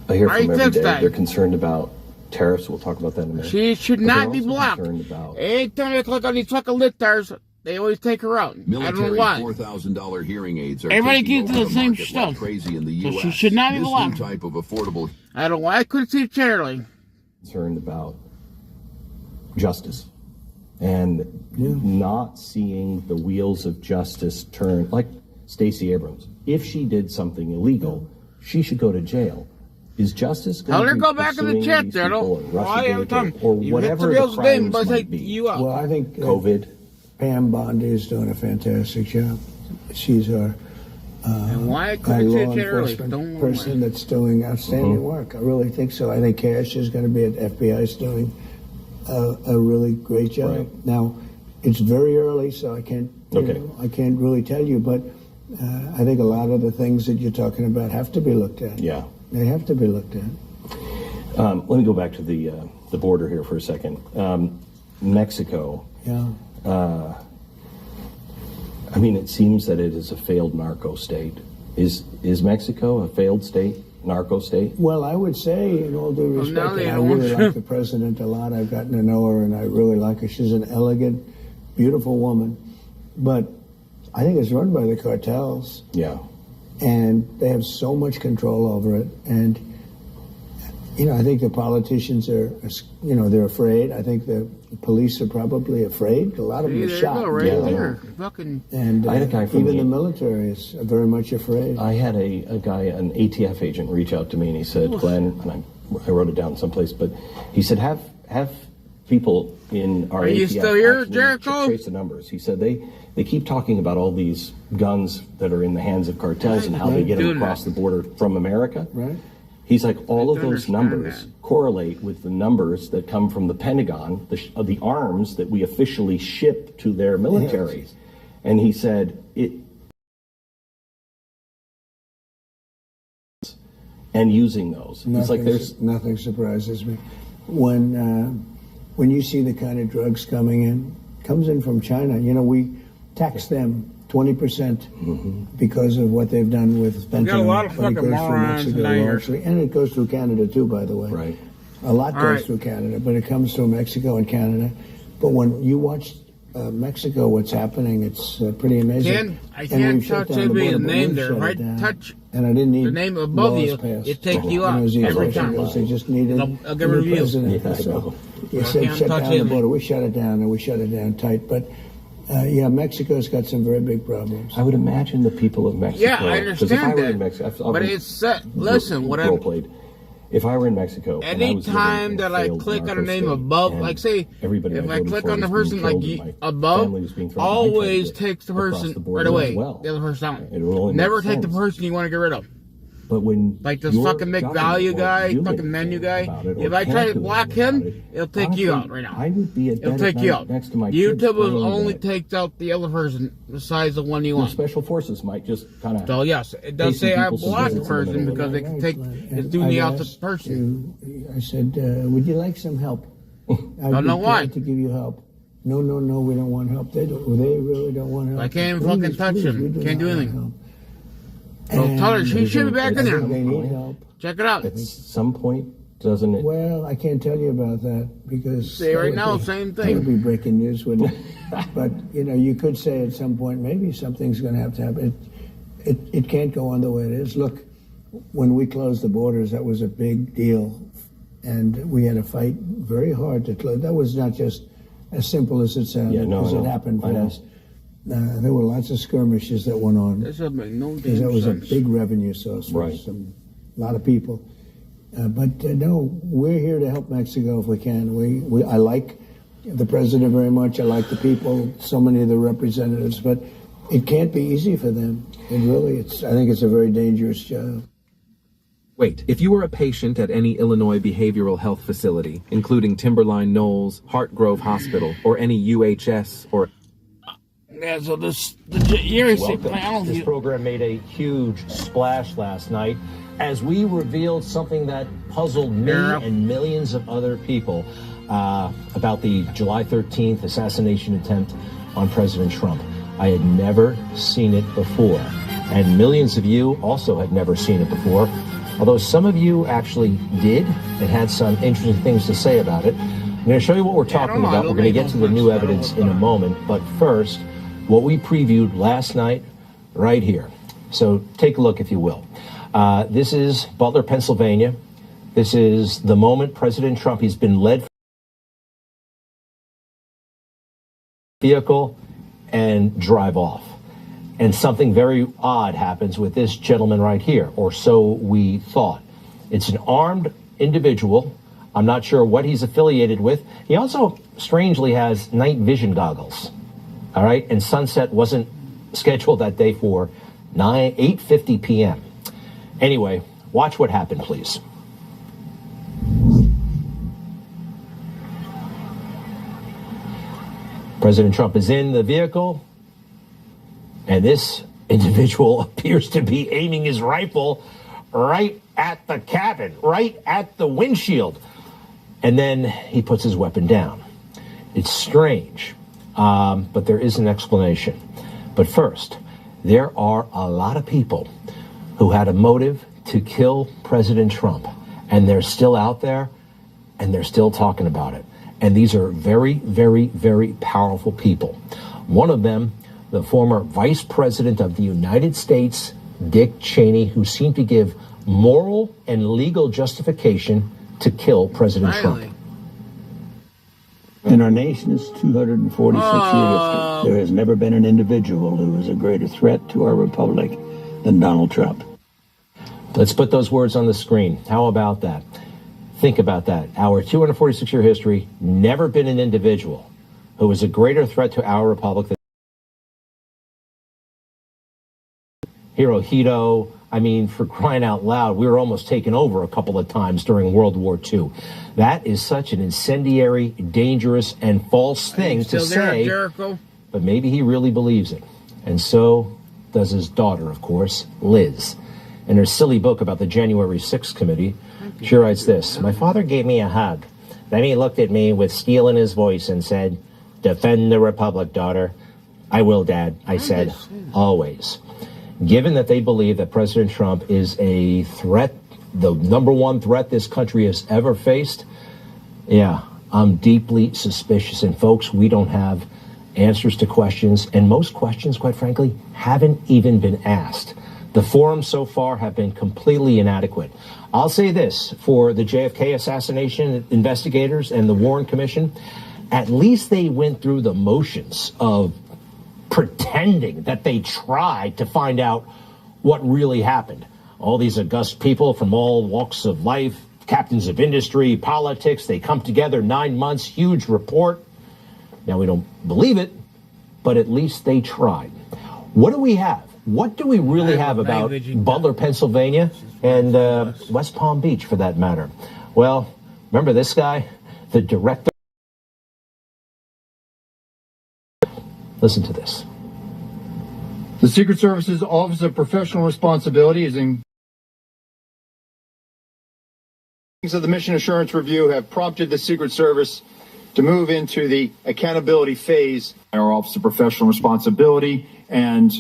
I hear from every day. They're concerned about tariffs. We'll talk about that in a minute. She should not be blocked. Anytime they click on these fucking liftards, they always take her out. I don't know why. $4,000 hearing aids are everybody keeps doing the same stuff. Crazy in the U.S. So she should not be blocked. Type of affordable. I don't know why I couldn't see it clearly. Concerned about justice and not seeing the wheels of justice turn, like Stacey Abrams. If she did something illegal, she should go to jail. Is justice going to be go back in the chat there, why every time or whatever the crimes might be? You up. Well, I think COVID. Pam Bondi is doing a fantastic job. She's our law enforcement person that's doing outstanding work. I really think so. I think Cash is going to be at FBI's doing a really great job. Right. Now, it's very early, so I can't I can't really tell you, but I think a lot of the things that you're talking about have to be looked at. Yeah. They have to be looked at. Let me go back to the border here for a second. Mexico. Yeah. I mean, it seems that it is a failed narco state. Is Mexico a failed state, narco state? Well, I would say, in all due respect, I really like the president a lot. I've gotten to know her, and I really like her. She's an elegant, beautiful woman. But I think it's run by the cartels. Yeah. And they have so much control over it. And, I think the politicians are, they're afraid. I think the police are probably afraid. A lot of them are shot. And I had a guy from even the military is very much afraid. I had a guy, an ATF agent, reach out to me, and he said, Glenn, and I wrote it down someplace, but he said, have people in our ATF still here, Jericho? Trace the numbers. He said they keep talking about all these guns that are in the hands of cartels and how they get them across the border from America. Right. He's like, all of those numbers correlate with the numbers that come from the Pentagon, the arms that we officially ship to their military. Yes. And he said, and using those. It's like nothing surprises me. When you see the kind of drugs comes in from China, we tax them 20% because of what they've done with fentanyl. Got a lot of fucking morons largely, and it goes through Canada too, by the way. Right. A lot goes through Canada, but it comes through Mexico and Canada. But when you watch Mexico, what's happening, it's pretty amazing. I can't touch the name there. If I touch and I didn't need the name above you, it takes you out every time. They just needed I'll give a review. So you said shut down the border. We shut it down, and we shut it down tight. But Mexico's got some very big problems. I would imagine the people of Mexico. Yeah, I understand if I were that. in Mexico, but it's listen, what role played. If I were in Mexico, anytime that I click on the name above, like say, if I click on the person like above, always takes the person right away. The other person out. Never take the person you want to get rid of. But when like this fucking McValue guy, fucking menu guy, if I try to block him, it'll take you out right now. It'll take you out. YouTube will only take out the other person besides the one you want. Special forces might just kind of. So yes, it does say I blocked the person because they can take it's doing the opposite person. I said, would you like some help? I don't know why. To give you help. No, we don't want help. They really don't want help. I can't even fucking touch him. Can't do anything. So tell her she should be back in there. They need help. Check it out. At some point, doesn't it? Well, I can't tell you about that because say right now, same thing. It would be breaking news, wouldn't it? But you could say at some point maybe something's going to have to happen. It can't go on the way it is. Look, when we closed the borders, that was a big deal, and we had to fight very hard to close. That was not just as simple as it sounded, because it happened fast. There were lots of skirmishes that went on. That was a big revenue source for a lot of people. But no, we're here to help Mexico if we can. I like the president very much. I like the people, so many of the representatives, but it can't be easy for them. I think it's a very dangerous job. Wait, if you were a patient at any Illinois behavioral health facility, including Timberline Knolls, Hartgrove Hospital, or any UHS or Welcome. This program made a huge splash last night as we revealed something that puzzled me and millions of other people about the July 13th assassination attempt on President Trump. I had never seen it before, and millions of you also had never seen it before, although some of you actually did and had some interesting things to say about it. I'm going to show you what we're talking about. We're going to get to the new evidence in a moment, but first, what we previewed last night right here. So take a look, if you will. This is Butler, Pennsylvania. This is the moment President Trump, he's been led vehicle and drive off. And something very odd happens with this gentleman right here, or so we thought. It's an armed individual. I'm not sure what he's affiliated with. He also strangely has night vision goggles. All right, and sunset wasn't scheduled that day for 8:50 p.m. Anyway, watch what happened, please. President Trump is in the vehicle, and this individual appears to be aiming his rifle right at the cabin, right at the windshield, and then he puts his weapon down. It's strange. But there is an explanation. But first, there are a lot of people who had a motive to kill President Trump, and they're still out there, and they're still talking about it. And these are very, very, very powerful people. One of them, the former Vice President of the United States, Dick Cheney, who seemed to give moral and legal justification to kill President Trump. In our nation's 246-year history, there has never been an individual who is a greater threat to our republic than Donald Trump. Let's put those words on the screen. How about that? Think about that. Our 246-year history, never been an individual who is a greater threat to our republic than Hirohito. I mean, for crying out loud, we were almost taken over a couple of times during World War II. That is such an incendiary, dangerous, and false thing to say, but maybe he really believes it. And so does his daughter, of course, Liz. In her silly book about the January 6th committee, she writes this: "My father gave me a hug. Then he looked at me with steel in his voice and said, 'Defend the Republic, daughter.' 'I will, Dad,' I said, always." Given that they believe that President Trump is a threat, the number one threat this country has ever faced, yeah, I'm deeply suspicious. And folks, we don't have answers to questions, and most questions, quite frankly, haven't even been asked. The forums so far have been completely inadequate. I'll say this for the JFK assassination investigators and the Warren Commission: at least they went through the motions of pretending that they tried to find out what really happened. All these august people from all walks of life captains of industry, politics. They come together, 9 months, huge report. Now, we don't believe it, but at least they tried. What do we have? What do we really have about Butler, Pennsylvania, and West Palm Beach, for that matter? Well, remember this guy, the director? Listen to this. The Secret Service's Office of Professional Responsibility is in of the Mission Assurance Review have prompted the Secret Service to move into the accountability phase. Our Office of Professional Responsibility, and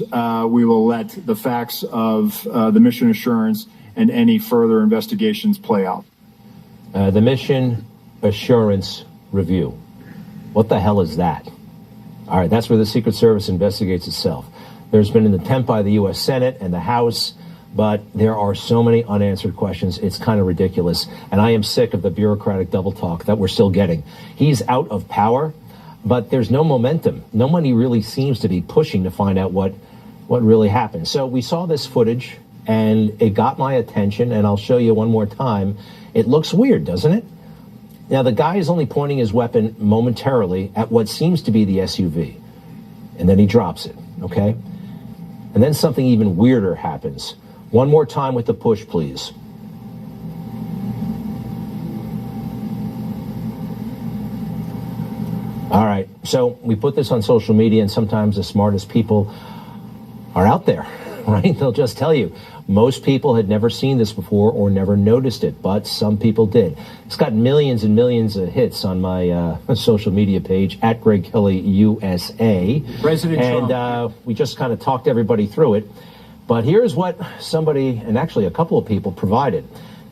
we will let the facts of the mission assurance and any further investigations play out. The Mission Assurance Review. What the hell is that? All right, that's where the Secret Service investigates itself. There's been an attempt by the U.S. Senate and the House, but there are so many unanswered questions, it's kind of ridiculous. And I am sick of the bureaucratic double talk that we're still getting. He's out of power, but there's no momentum. Nobody really seems to be pushing to find out what really happened. So we saw this footage, and it got my attention, and I'll show you one more time. It looks weird, doesn't it? Now, the guy is only pointing his weapon momentarily at what seems to be the SUV, and then he drops it, okay? And then something even weirder happens. One more time with the push, please. All right, so we put this on social media, and sometimes the smartest people are out there, right? They'll just tell you. Most people had never seen this before or never noticed it, but some people did. It's got millions and millions of hits on my social media page, at Greg Kelly USA. President Trump. And we just kind of talked everybody through it. But here's what somebody, and actually a couple of people, provided.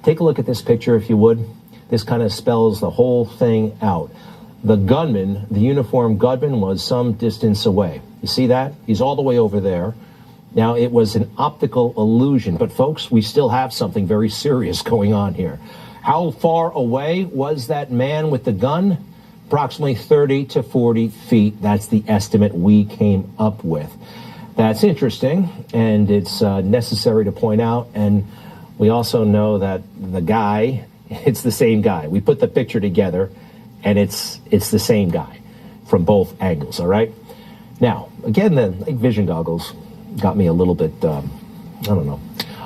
Take a look at this picture, if you would. This kind of spells the whole thing out. The gunman, the uniformed gunman, was some distance away. You see that? He's all the way over there. Now, it was an optical illusion, but folks, we still have something very serious going on here. How far away was that man with the gun? Approximately 30 to 40 feet. That's the estimate we came up with. That's interesting, and it's necessary to point out, and we also know that the guy, it's the same guy. We put the picture together, and it's the same guy from both angles, all right? Now, again, the night vision goggles got me a little bit, I don't know.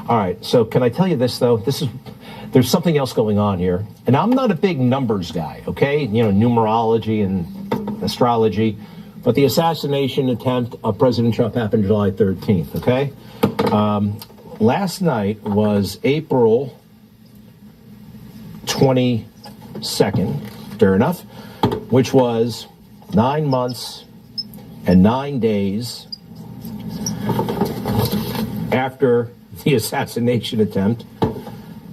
All right, so can I tell you this, though? There's something else going on here. And I'm not a big numbers guy, okay? You know, numerology and astrology. But the assassination attempt of President Trump happened July 13th, okay? Last night was April 22nd, fair enough, which was 9 months and 9 days after the assassination attempt,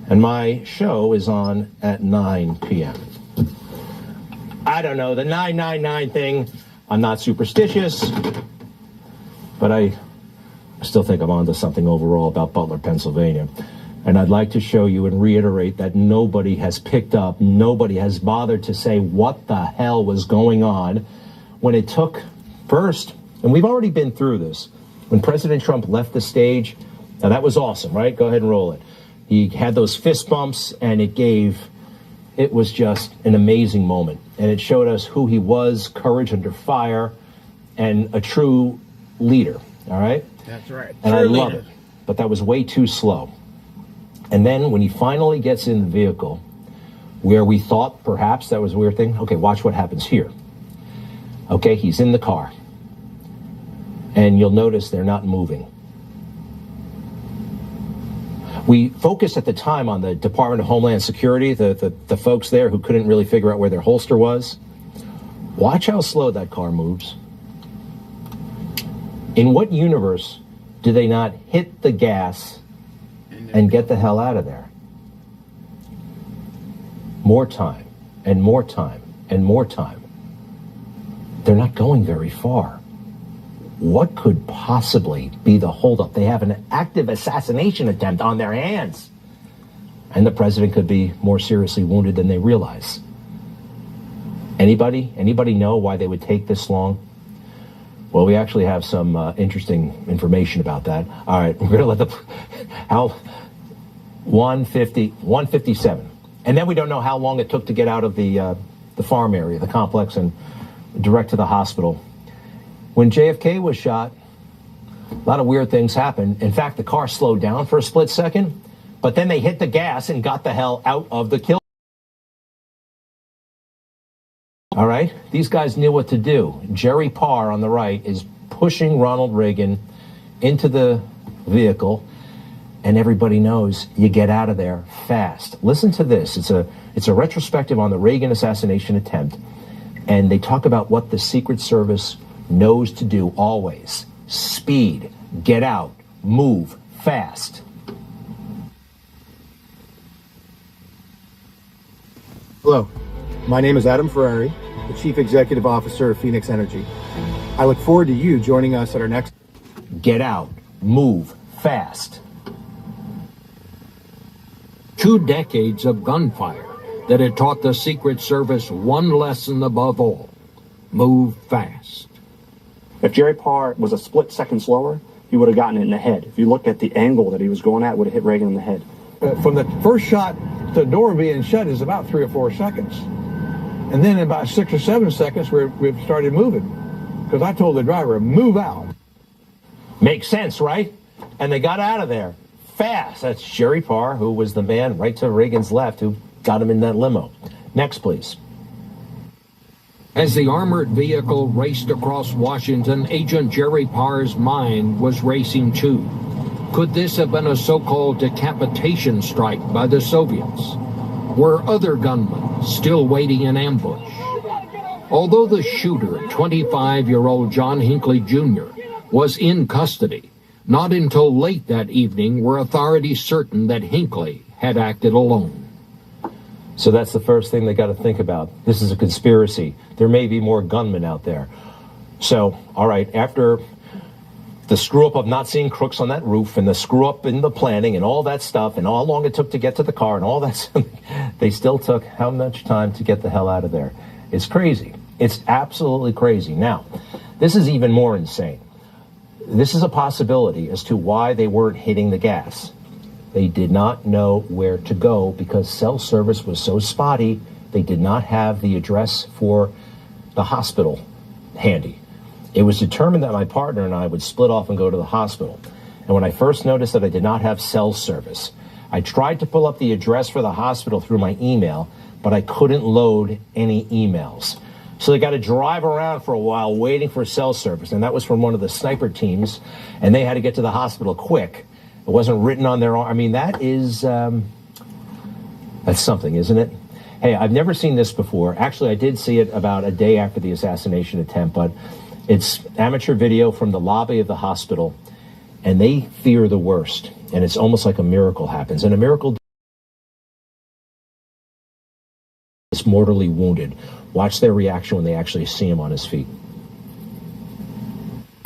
and my show is on at 9 p.m. I don't know, the 999 thing, I'm not superstitious, but I still think I'm onto something overall about Butler, Pennsylvania. And I'd like to show you and reiterate that nobody has picked up, nobody has bothered to say what the hell was going on when it took first, and we've already been through this, when President Trump left the stage. Now, that was awesome, right? Go ahead and roll it. He had those fist bumps, and it was just an amazing moment. And it showed us who he was, courage under fire, and a true leader, all right? That's right. And I love it. But that was way too slow. And then when he finally gets in the vehicle, where we thought perhaps that was a weird thing, okay, watch what happens here. Okay, he's in the car. And you'll notice they're not moving. We focused at the time on the Department of Homeland Security, the folks there who couldn't really figure out where their holster was. Watch how slow that car moves. In what universe do they not hit the gas and get the hell out of there? More time, and more time, and more time. They're not going very far. What could possibly be the holdup? They have an active assassination attempt on their hands. And the president could be more seriously wounded than they realize. Anybody know why they would take this long? Well, we actually have some interesting information about that. All right, we're going to let 157. And then we don't know how long it took to get out of the farm area, the complex, and direct to the hospital. When JFK was shot, a lot of weird things happened. In fact, the car slowed down for a split second, but then they hit the gas and got the hell out of the kill. All right, these guys knew what to do. Jerry Parr on the right is pushing Ronald Reagan into the vehicle, and everybody knows you get out of there fast. Listen to this. It's a retrospective on the Reagan assassination attempt, and they talk about what the Secret Service knows to do always. Speed, get out, move fast. Hello, my name is Adam Ferrari, the Chief Executive Officer of Phoenix Energy. I look forward to you joining us at our next... Get out, move fast. 2 decades of gunfire that had taught the Secret Service one lesson above all: move fast. If Jerry Parr was a split second slower, he would have gotten it in the head. If you looked at the angle that he was going at, it would have hit Reagan in the head. From the first shot to the door being shut is about 3 or 4 seconds. And then in about 6 or 7 seconds, we've started moving. Because I told the driver, move out. Makes sense, right? And they got out of there fast. That's Jerry Parr, who was the man right to Reagan's left who got him in that limo. Next, please. As the armored vehicle raced across Washington, Agent Jerry Parr's mind was racing too. Could this have been a so-called decapitation strike by the Soviets? Were other gunmen still waiting in ambush? Although the shooter, 25-year-old John Hinckley Jr., was in custody, not until late that evening were authorities certain that Hinckley had acted alone. So that's the first thing they got to think about. This is a conspiracy. There may be more gunmen out there. So, all right, after the screw-up of not seeing crooks on that roof and the screw-up in the planning and all that stuff and how long it took to get to the car and all that stuff, they still took how much time to get the hell out of there? It's crazy. It's absolutely crazy. Now, this is even more insane. This is a possibility as to why they weren't hitting the gas. They did not know where to go because cell service was so spotty, they did not have the address for the hospital handy. It was determined that my partner and I would split off and go to the hospital. And when I first noticed that I did not have cell service, I tried to pull up the address for the hospital through my email, but I couldn't load any emails. So they got to drive around for a while waiting for cell service. And that was from one of the sniper teams, and they had to get to the hospital quick. It wasn't written on their arm. I mean, that is, that's something, isn't it? Hey, I've never seen this before. Actually, I did see it about a day after the assassination attempt, but it's amateur video from the lobby of the hospital, and they fear the worst. And it's almost like a miracle happens. And a miracle is mortally wounded. Watch their reaction when they actually see him on his feet.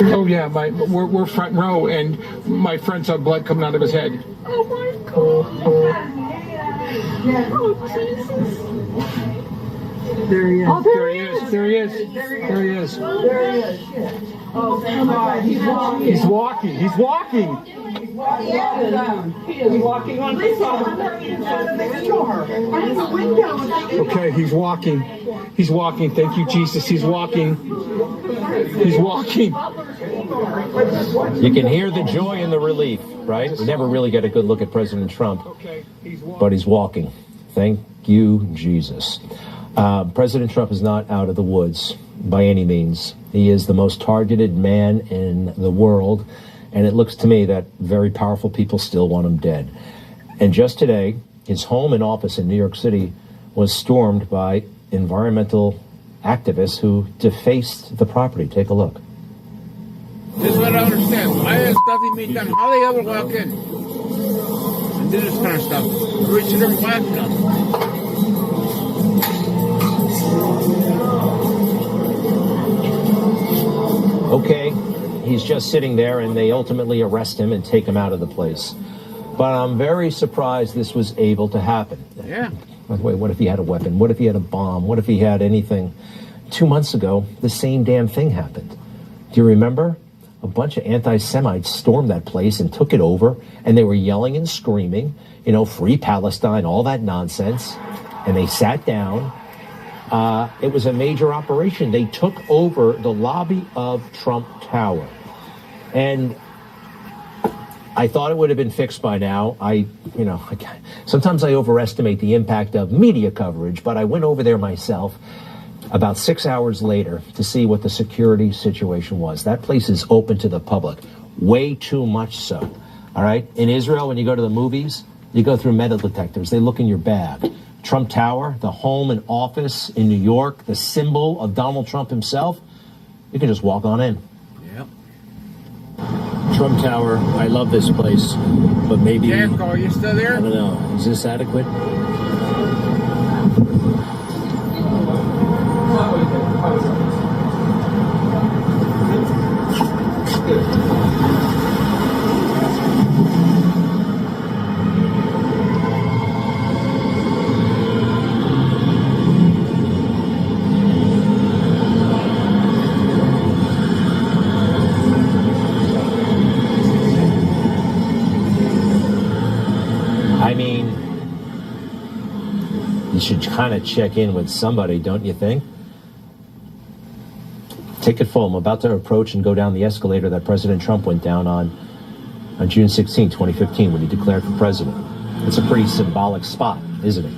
Oh yeah, we're front row, and my friend saw blood coming out of his head. Oh my God! Oh Jesus! There he is. Oh, there he is. There he is. There he is. There he is. Oh, come on! He's walking. He's walking. He's walking. He's walking. He is walking on the window. Okay, he's walking. He's walking. Thank you, Jesus. He's walking. He's walking. You can hear the joy and the relief, right? We never really get a good look at President Trump, but he's walking. Thank you, Jesus. President Trump is not out of the woods by any means. He is the most targeted man in the world, and it looks to me that very powerful people still want him dead. And just today, his home and office in New York City was stormed by environmental activists who defaced the property. Take a look. This is what I understand. Why has nothing been done? How they ever walk in and do this kind of stuff? We should have watched them. Okay, he's just sitting there, and they ultimately arrest him and take him out of the place. But I'm very surprised this was able to happen. Yeah. By the way, what if he had a weapon? What if he had a bomb? What if he had anything? 2 months ago, the same damn thing happened. Do you remember? a bunch of anti-Semites stormed that place and took it over, and they were yelling and screaming, you know, free Palestine, all that nonsense, and they sat down. It was a major operation. They took over the lobby of Trump Tower, and I thought it would have been fixed by now. Sometimes I overestimate the impact of media coverage, but I went over there myself about 6 hours later to see what the security situation was. That place is open to the public, way too much so. All right? In Israel, when you go to the movies, you go through metal detectors. They look in your bag. Trump Tower, the home and office in New York, the symbol of Donald Trump himself, you can just walk on in. Yep. Trump Tower, I love this place, but maybe... Jack, are you still there? I don't know. Is this adequate? I mean, you should kind of check in with somebody, don't you think? Ticket full. I'm about to approach and go down the escalator that President Trump went down on June 16, 2015, when he declared for president. It's a pretty symbolic spot, isn't it?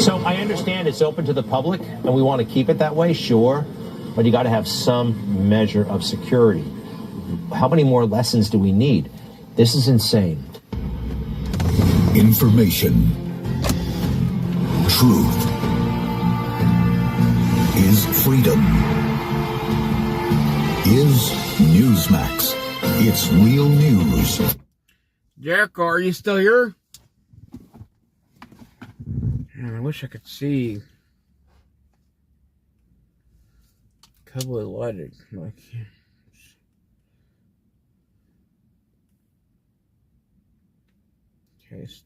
So I understand it's open to the public, and we want to keep it that way, sure, but you got to have some measure of security. How many more lessons do we need? This is insane. Information. Truth. Is freedom. Is Newsmax. It's real news. Jack, are you still here? Man, I wish I could see a couple of letters. Like, okay.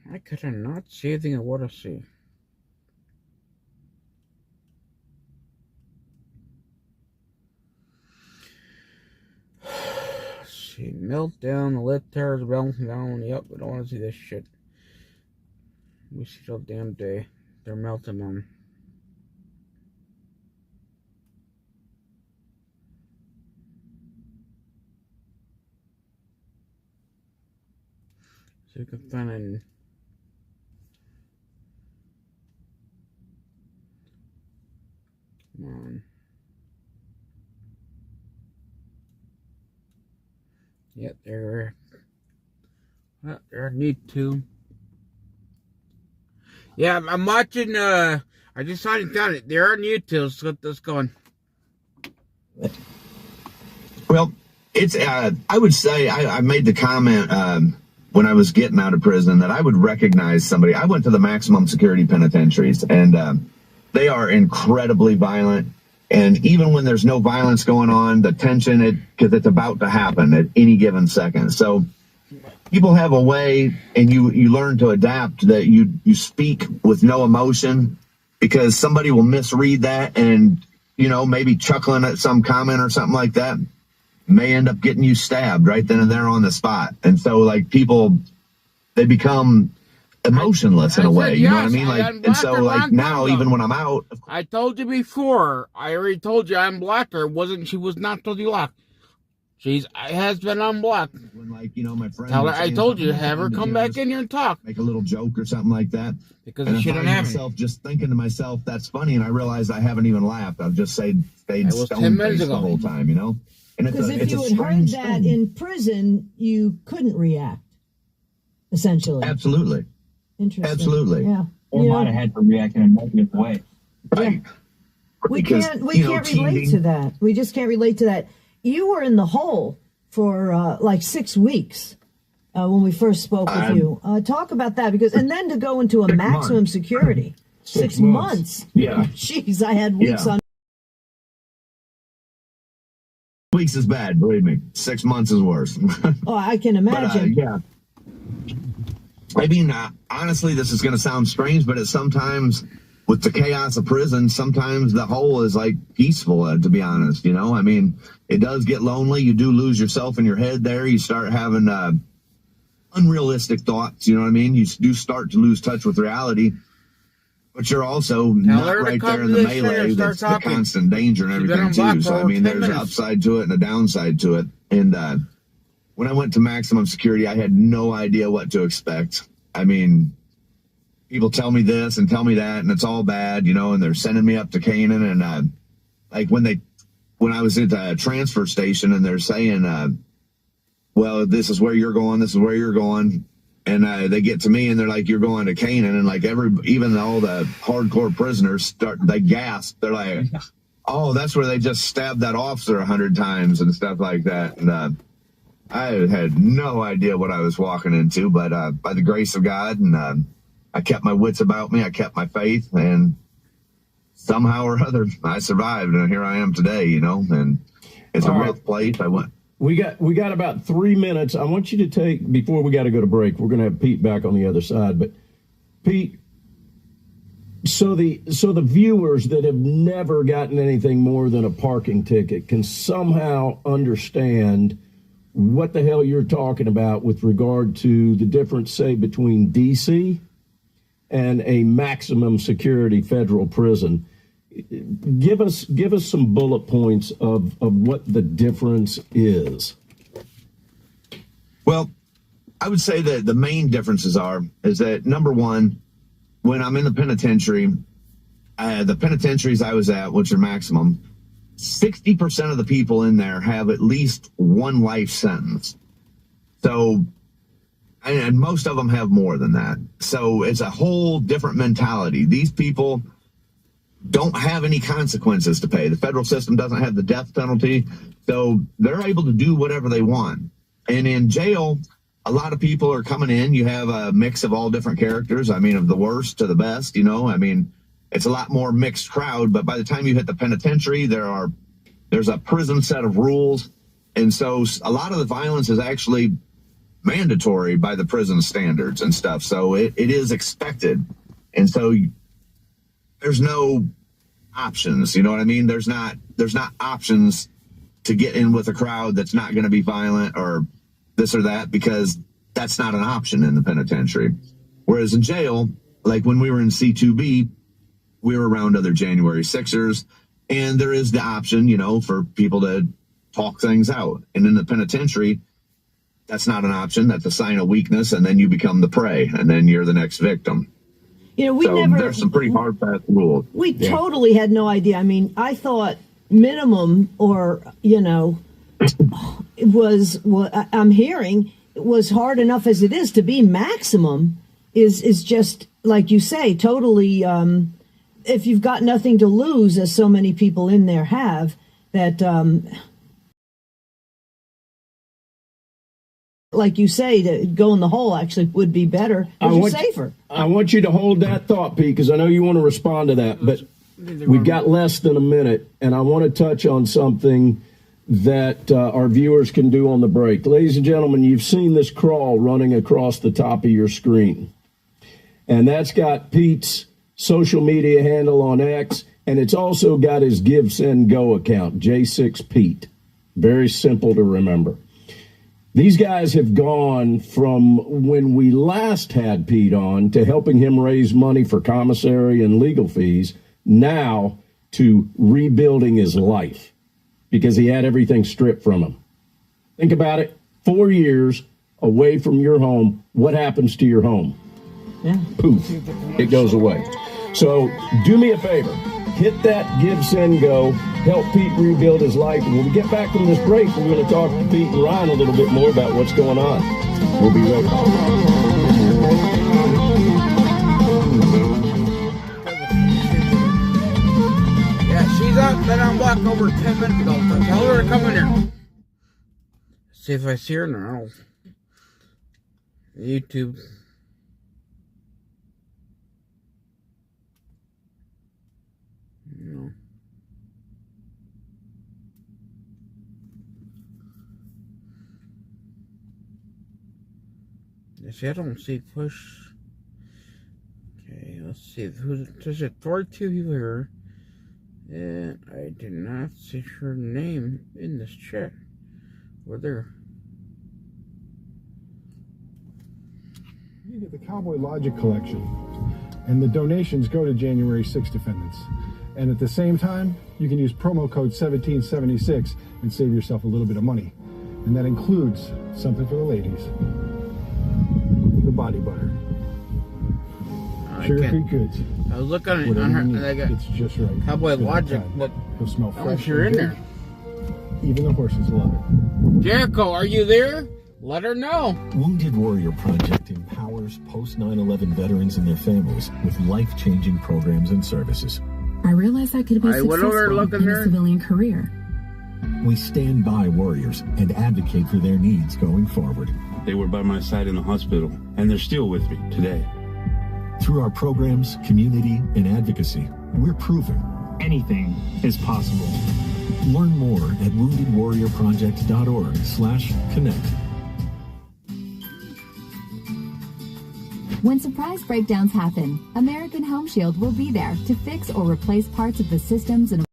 I could not see anything I want to see. Let's see, meltdown, the lit towers melting down. Yep, I don't want to see this shit. We see all damn day. They're melting on. So you can find an come on. Yep, there need to. Yeah, I'm watching I just saw it down it. They're on YouTube, so let's go on. Well, it's I would say I made the comment when I was getting out of prison that I would recognize somebody. I went to the maximum security penitentiaries, and they are incredibly violent. And even when there's no violence going on, the tension, because it's about to happen at any given second. So people have a way, and you learn to adapt, that you speak with no emotion, because somebody will misread that and, maybe chuckling at some comment or something like that may end up getting you stabbed right then and there on the spot. And so, like, people, they become emotionless in a way, you know what I mean? Like, and so, like, now, even when I'm out, I told you before, I already told you I'm blocked her. She was not totally locked. She has been unblocked. When, like, my friend, tell her I told you, have her come back in here and talk. Make a little joke or something like that. Because and it shouldn't happen. Myself just thinking to myself, that's funny, and I realized I haven't even laughed. I've just stayed stone-faced the whole time, And because if you had heard that in prison, you couldn't react, essentially. Absolutely. Interesting. Absolutely. Yeah. Or might have had to react in a negative way. Right. Yeah. We can't relate to that. We just can't relate to that. You were in the hole for like 6 weeks when we first spoke with you. Talk about that, and then to go into a maximum security. 6 months. Yeah. Jeez, I had weeks on weeks is bad, believe me. 6 months is worse. Oh, I can imagine. Yeah. I mean, honestly, this is going to sound strange, but sometimes with the chaos of prison, sometimes the whole is like peaceful, to be honest. You know, I mean, it does get lonely. You do lose yourself in your head there. You start having unrealistic thoughts. You know what I mean? You do start to lose touch with reality. But you're also not right there in the melee. That's the constant danger and everything, too. So, I mean, there's an upside to it and a downside to it. And when I went to maximum security, I had no idea what to expect. I mean, people tell me this and tell me that, and it's all bad, you know, and they're sending me up to Canaan. And like when I was at the transfer station and they're saying, well, this is where you're going, this is where you're going. And they get to me and they're like, you're going to Canaan. And like even all the hardcore prisoners they gasp. They're like, oh, that's where they just stabbed that officer 100 times and stuff like that. And I had no idea what I was walking into, but by the grace of God, and I kept my wits about me, I kept my faith, and somehow or other, I survived, and here I am today, you know, and it's a rough place. We got about 3 minutes. I want you to take, before we got to go to break, we're going to have Pete back on the other side, but Pete, so the viewers that have never gotten anything more than a parking ticket can somehow understand what the hell you're talking about with regard to the difference, say, between D.C. and a maximum security federal prison. Give us some bullet points of what the difference is. Well, I would say that the main differences is that, number one, when I'm in the penitentiary, the penitentiaries I was at, which are maximum, 60% of the people in there have at least one life sentence. So, and most of them have more than that. So it's a whole different mentality. These people don't have any consequences to pay. The federal system doesn't have the death penalty. So they're able to do whatever they want. And in jail, a lot of people are coming in. You have a mix of all different characters. I mean, of the worst to the best, you know, I mean, it's a lot more mixed crowd, but by the time you hit the penitentiary, there's a prison set of rules. And so a lot of the violence is actually mandatory by the prison standards and stuff. So it is expected. And so there's no options, you know what I mean? There's not options to get in with a crowd that's not going to be violent or this or that, because that's not an option in the penitentiary. Whereas in jail, like when we were in C2B, we were around other January 6ers, and there is the option, you know, for people to talk things out. And in the penitentiary, that's not an option. That's a sign of weakness, and then you become the prey, and then you're the next victim. You know, there's some pretty hard fast rules. We totally had no idea. I mean, I thought minimum, or, you know, it was what I'm hearing was hard enough as it is. To be maximum is just, like you say, totally, if you've got nothing to lose, as so many people in there have, that, like you say, to go in the hole actually would be better, because you're safer. I want you to hold that thought, Pete, because I know you want to respond to that, but we've got less than a minute, and I want to touch on something that our viewers can do on the break. Ladies and gentlemen, you've seen this crawl running across the top of your screen, and that's got Pete's social media handle on X, and it's also got his Give, Send, Go account, J6Pete. Very simple to remember. These guys have gone from when we last had Pete on to helping him raise money for commissary and legal fees, now to rebuilding his life because he had everything stripped from him. Think about it. 4 years away from your home. What happens to your home? Yeah. Poof. It goes away. So do me a favor. Hit that Give, Send, Go. Help Pete rebuild his life. And when we get back from this break, we're going to talk to Pete and Ryan a little bit more about what's going on. We'll be right back. Yeah, she's up. Been on block over 10 minutes ago. So tell her to come in here. See if I see her now. YouTube. No. See, I don't see push. Okay, let's see. There's a 42 here. And I did not see her name in this chat. We're there. You get the Cowboy Logic collection, and the donations go to January 6 defendants. And at the same time, you can use promo code 1776 and save yourself a little bit of money. And that includes something for the ladies. The body butter. Sugar-free goods. I was looking on her, and I got it's just right. Cowboy Logic, but it'll smell fresh. if you're in there. Even the horses love it. Jericho, are you there? Let her know. Wounded Warrior Project empowers post 9/11 veterans and their families with life-changing programs and services. I realized I could be successful in a civilian career. We stand by warriors and advocate for their needs going forward. They were by my side in the hospital, and they're still with me today. Through our programs, community, and advocacy, we're proving anything is possible. Learn more at woundedwarriorproject.org/connect. When surprise breakdowns happen, American Home Shield will be there to fix or replace parts of the systems and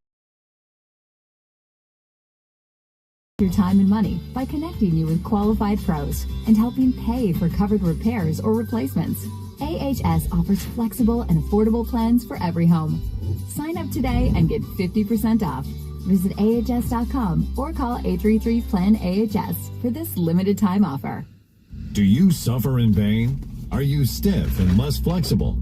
your time and money by connecting you with qualified pros and helping pay for covered repairs or replacements. AHS offers flexible and affordable plans for every home. Sign up today and get 50% off. Visit ahs.com or call 833-PLAN-AHS for this limited time offer. Do you suffer in pain? Are you stiff and less flexible?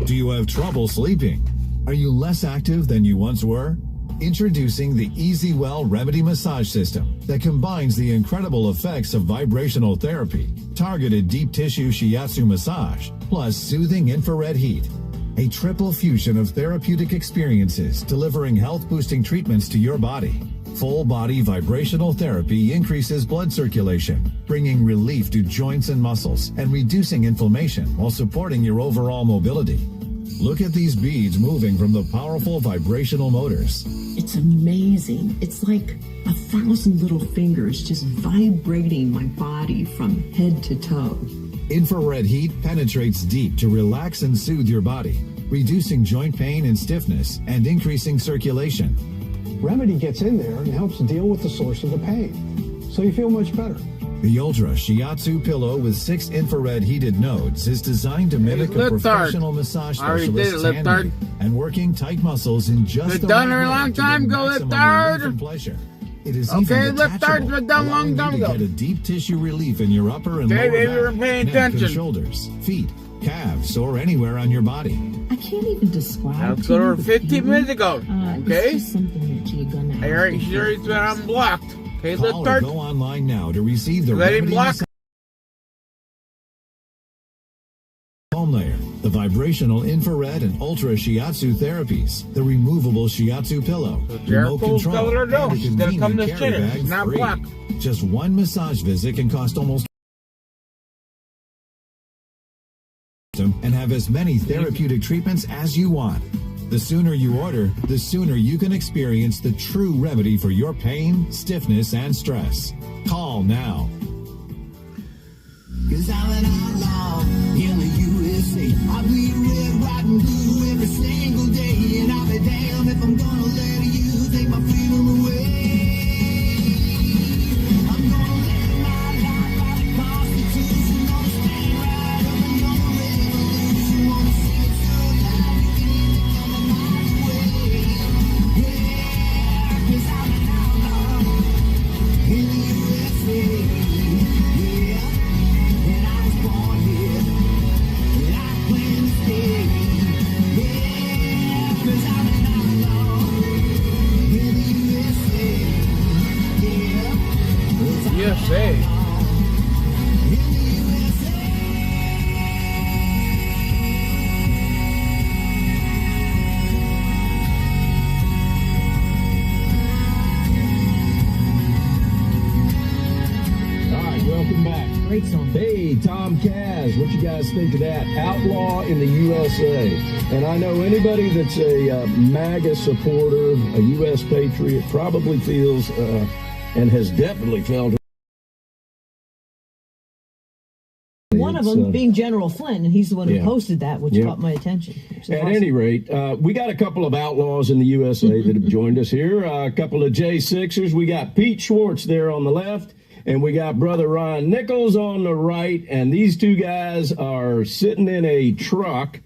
Do you have trouble sleeping? Are you less active than you once were? Introducing the EasyWell Remedy Massage System that combines the incredible effects of vibrational therapy, targeted deep tissue shiatsu massage, plus soothing infrared heat. A triple fusion of therapeutic experiences delivering health-boosting treatments to your body. Full-body vibrational therapy increases blood circulation, bringing relief to joints and muscles and reducing inflammation while supporting your overall mobility. Look at these beads moving from the powerful vibrational motors. It's amazing. It's like 1,000 little fingers just vibrating my body from head to toe. Infrared heat penetrates deep to relax and soothe your body, reducing joint pain and stiffness and increasing circulation. Remedy gets in there and helps deal with the source of the pain, so you feel much better. The Ultra Shiatsu pillow with 6 infrared heated nodes is designed to mimic a professional massage specialist's hand and working tight muscles in just Been done for a long time ago, Liftard. Pleasure. It is okay, even Liftard's been done a long time ago. Get a deep tissue relief in your upper and lower back, neck and shoulders, feet, calves, or anywhere on your body. I can't even describe. Let's go to her 15 minutes ago. Okay. It's just something that you're gonna. She's already been unblocked. Okay, Call or go online now to receive the Let him Remedy block. Foam layer, the vibrational infrared and ultra shiatsu therapies, the removable shiatsu pillow, remote control, and a convenient carry bag free. Just one massage visit can cost almost and have as many therapeutic treatments as you want. The sooner you order, the sooner you can experience the true remedy for your pain, stiffness, and stress. Call now. 'Cause I'm an outlaw in the U.S.A. I bleed red, white, and blue every single day, and I'll be damned if I'm gonna let you take my freedom away. I'm gonna live my life by the Constitution, gonna stand right up and gonna revolution, wanna see it so loud you can even come a mile away. Yeah, 'cause I'm an outlaw in the U.S.A. Yeah. And I was born here, and I plan to stay. Yeah, 'cause I'm an outlaw in the USA. Yeah, 'cause I'm USA. in the USA. All right, welcome back. Great song. Hey, Tom Kaz, what you guys think of that? Outlaw in the USA. And I know anybody that's a MAGA supporter, a U.S. patriot, probably feels and has definitely felt one of them being General Flynn, and he's the one who posted that, which caught my attention. At any rate, we got a couple of outlaws in the U.S.A. that have joined us here. A couple of J6ers. We got Pete Schwartz there on the left, and we got brother Ryan Nichols on the right. And these two guys are sitting in a truck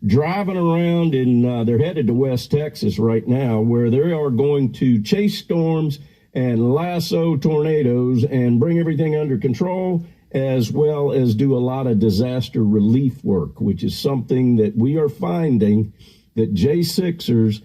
driving around, and they're headed to West Texas right now, where they are going to chase storms and lasso tornadoes and bring everything under control, as well as do a lot of disaster relief work, which is something that we are finding that J6ers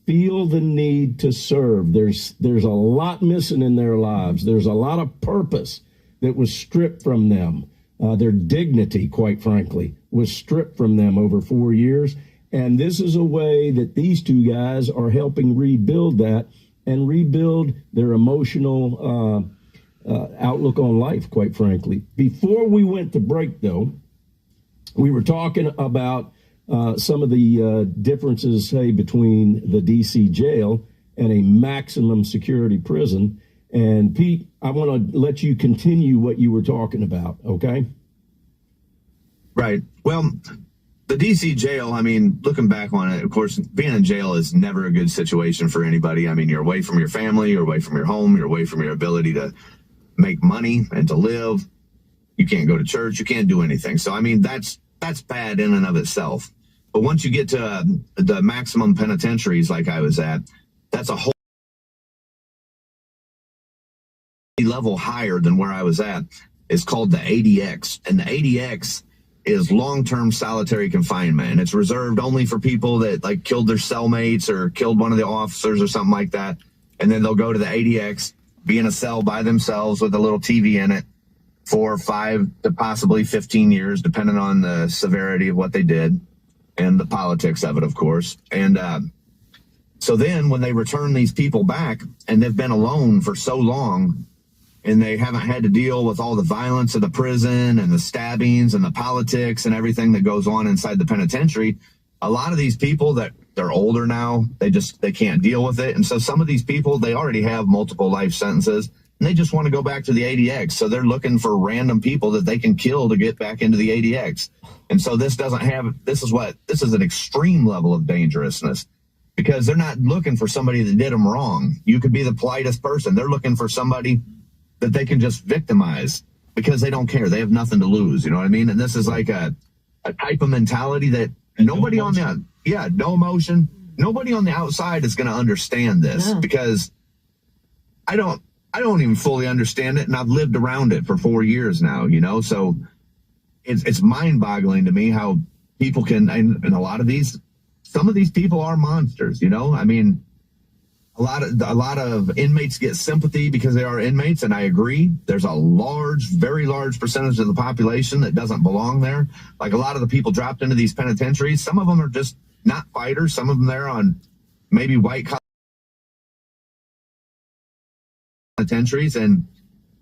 feel the need to serve. There's a lot missing in their lives. There's a lot of purpose that was stripped from them. Their dignity, quite frankly, was stripped from them over 4 years. And this is a way that these two guys are helping rebuild that and rebuild their emotional outlook on life, quite frankly. Before we went to break, though, we were talking about some of the differences, say, between the D.C. jail and a maximum security prison. And, Pete, I want to let you continue what you were talking about, okay? Right. Well, the D.C. jail, I mean, looking back on it, of course, being in jail is never a good situation for anybody. I mean, you're away from your family, you're away from your home, you're away from your ability to make money and to live. You can't go to church, you can't do anything. So, I mean, that's bad in and of itself. But once you get to the maximum penitentiaries like I was at, that's a whole level higher than where I was at. It's called the ADX, and the ADX is long-term solitary confinement, and it's reserved only for people that like killed their cellmates or killed one of the officers or something like that. And then they'll go to the ADX, be in a cell by themselves with a little TV in it for 5 to possibly 15 years, depending on the severity of what they did and the politics of it, of course. And so then when they return these people back, and they've been alone for so long, and they haven't had to deal with all the violence of the prison and the stabbings and the politics and everything that goes on inside the penitentiary, a lot of these people that they're older now, they can't deal with it. And so some of these people, they already have multiple life sentences, and they just want to go back to the ADX. So they're looking for random people that they can kill to get back into the ADX. And so this is an extreme level of dangerousness, because they're not looking for somebody that did them wrong. You could be the politest person. They're looking for somebody that they can just victimize because they don't care. They have nothing to lose. You know what I mean? And this is like a type of mentality that nobody on the, no emotion. Nobody on the outside is going to understand this, because I don't even fully understand it. And I've lived around it for 4 years now, you know? So it's mind boggling to me how people can, and some of these people are monsters, you know? I mean, a lot of inmates get sympathy because they are inmates, and I agree. There's a very large percentage of the population that doesn't belong there. Like a lot of the people dropped into these penitentiaries, some of them are just not fighters. Some of them there on maybe white collar penitentiaries, and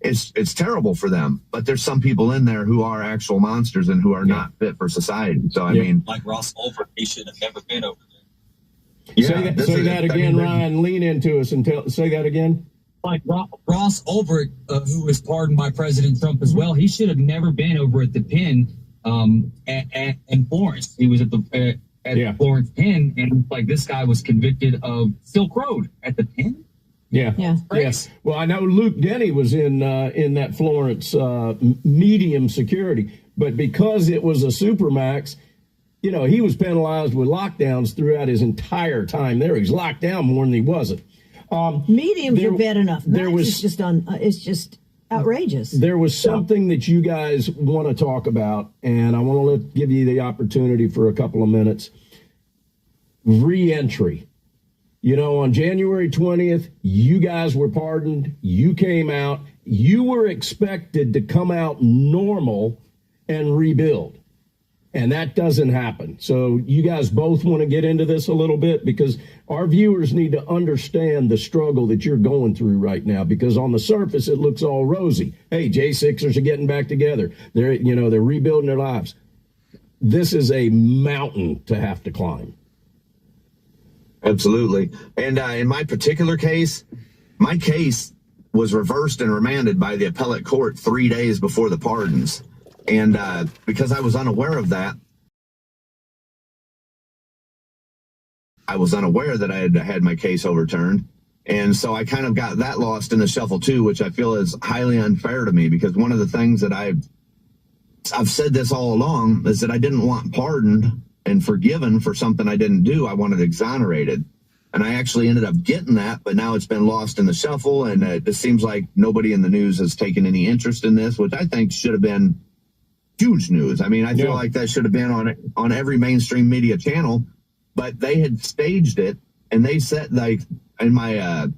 it's terrible for them. But there's some people in there who are actual monsters and who are not fit for society. So I mean, like Ross Ulbricht, he should have never been over there. Yeah, say that again, Ryan. Lean into us and say that again. Like Ross Ulbricht, who was pardoned by President Trump as well, he should have never been over at the pen in Florence. He was at the Florence pen, and like this guy was convicted of Silk Road at the pen. Yeah. Well, I know Luke Denny was in that Florence medium security, but because it was a supermax, you know, he was penalized with lockdowns throughout his entire time there. He's locked down more than he wasn't. Mediums are bad enough. It's just outrageous. There was something that you guys want to talk about, and I want to give you the opportunity for a couple of minutes. Re-entry. You know, on January 20th, you guys were pardoned. You came out. You were expected to come out normal and rebuild. And that doesn't happen. So you guys both want to get into this a little bit, because our viewers need to understand the struggle that you're going through right now, because on the surface, it looks all rosy. Hey, J6ers are getting back together. They're rebuilding their lives. This is a mountain to have to climb. Absolutely. And in my particular case, my case was reversed and remanded by the appellate court 3 days before the pardons. And because I was unaware of that, I was unaware that I had had my case overturned. And so I kind of got that lost in the shuffle too, which I feel is highly unfair to me, because one of the things that I've said this all along is that I didn't want pardoned and forgiven for something I didn't do. I wanted exonerated. And I actually ended up getting that, but now it's been lost in the shuffle. And it seems like nobody in the news has taken any interest in this, which I think should have been huge news. I mean, I feel like that should have been on every mainstream media channel, but they had staged it, and they said, like, in my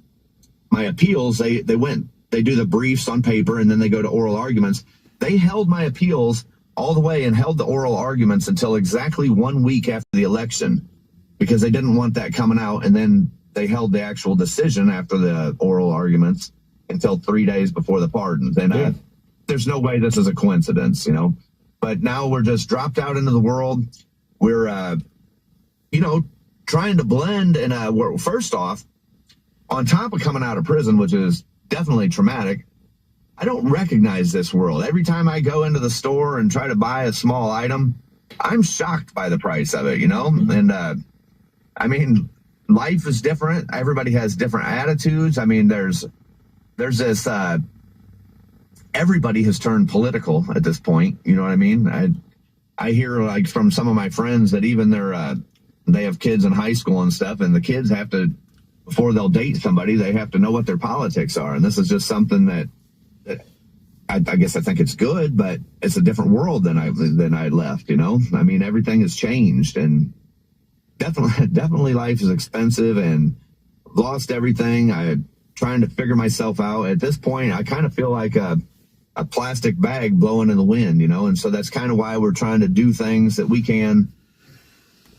appeals, they do the briefs on paper, and then they go to oral arguments. They held my appeals all the way and held the oral arguments until exactly 1 week after the election, because they didn't want that coming out. And then they held the actual decision after the oral arguments until 3 days before the pardons. And there's no way this is a coincidence, you know. But now we're just dropped out into the world. We're, you know, trying to blend. And we're, first off, on top of coming out of prison, which is definitely traumatic, I don't recognize this world. Every time I go into the store and try to buy a small item, I'm shocked by the price of it, you know? And, I mean, life is different. Everybody has different attitudes. I mean, there's this, everybody has turned political at this point. You know what I mean? I hear, like, from some of my friends that even they have kids in high school and stuff, and the kids have to, before they'll date somebody, they have to know what their politics are. And this is just something that I guess I think it's good, but it's a different world than I left, you know? I mean, everything has changed, and definitely life is expensive, and lost everything. I'm trying to figure myself out. At this point, I kind of feel like a plastic bag blowing in the wind, you know? And so that's kind of why we're trying to do things that we can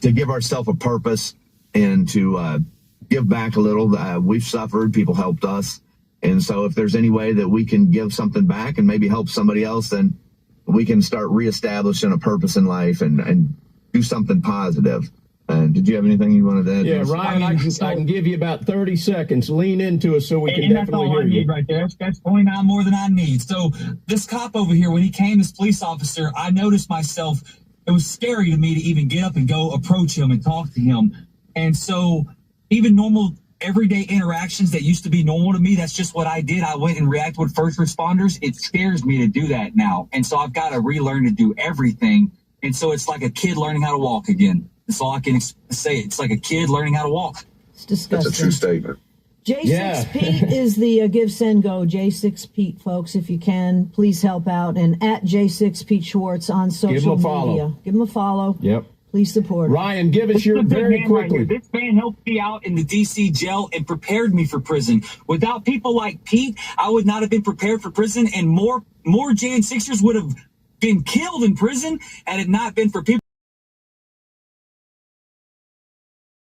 to give ourselves a purpose and to give back a little. We've suffered, people helped us. And so if there's any way that we can give something back and maybe help somebody else, then we can start reestablishing a purpose in life and do something positive. Did you have anything you wanted to add? Yeah, Ryan, I can give you about 30 seconds. Lean into us so we can definitely hear you. Right there. That's 29 more than I need. So this cop over here, when he came, this police officer, I noticed myself, it was scary to me to even get up and go approach him and talk to him. And so even normal everyday interactions that used to be normal to me, that's just what I did. I went and reacted with first responders. It scares me to do that now. And so I've got to relearn to do everything. And so it's like a kid learning how to walk again. That's all I can say. It's like a kid learning how to walk. It's disgusting. That's a true statement. J6 Pete is the Give, Send, Go. J6 Pete, folks, if you can, please help out. And at J6 Pete Schwartz on social media. Give him a follow. Yep. Please support. Ryan, give us your very quickly. Right, this man helped me out in the D.C. jail and prepared me for prison. Without people like Pete, I would not have been prepared for prison, and more Jan 6ers would have been killed in prison had it not been for people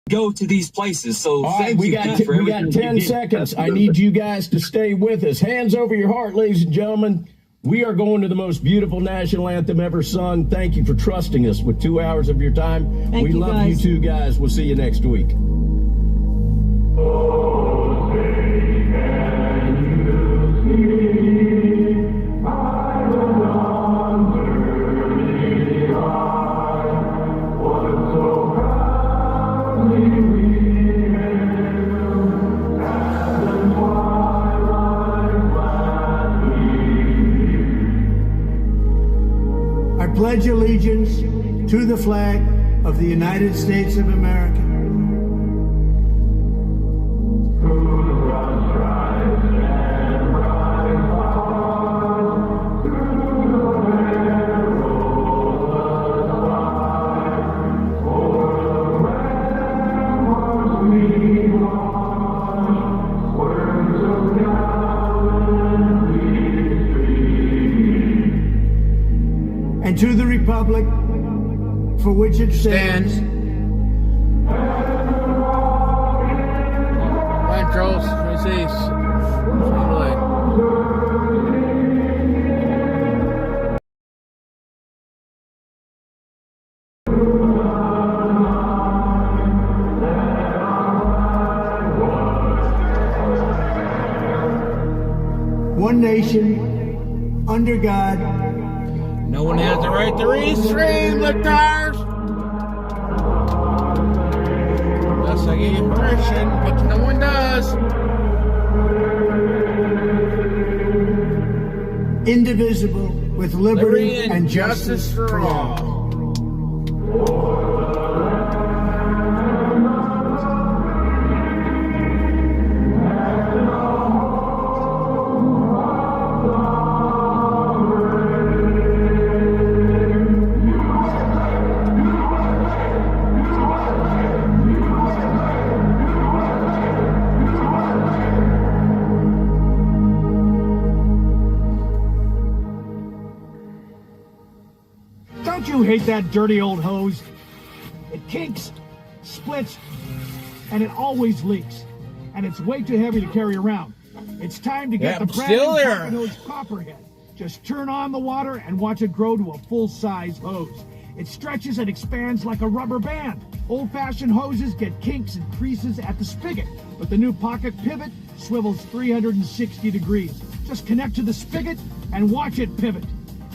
go to these places. So all right, we got 10 seconds. I need you guys to stay with us. Hands over your heart, ladies and gentlemen. We are going to the most beautiful national anthem ever sung. Thank you for trusting us with 2 hours of your time. We love you too, guys. We'll see you next week. Pledge allegiance to the flag of the United States of America. And to the republic for which it stands. Fine, Charles. One nation, under God, No one has the right to restream, liftards. Unless I gave permission, which no one does. Indivisible, with liberty and justice for all. Don't you hate that dirty old hose? It kinks, splits, and it always leaks. And it's way too heavy to carry around. It's time to get the brand new pocket hose Copperhead. Just turn on the water and watch it grow to a full-size hose. It stretches and expands like a rubber band. Old-fashioned hoses get kinks and creases at the spigot, but the new pocket pivot swivels 360 degrees. Just connect to the spigot and watch it pivot.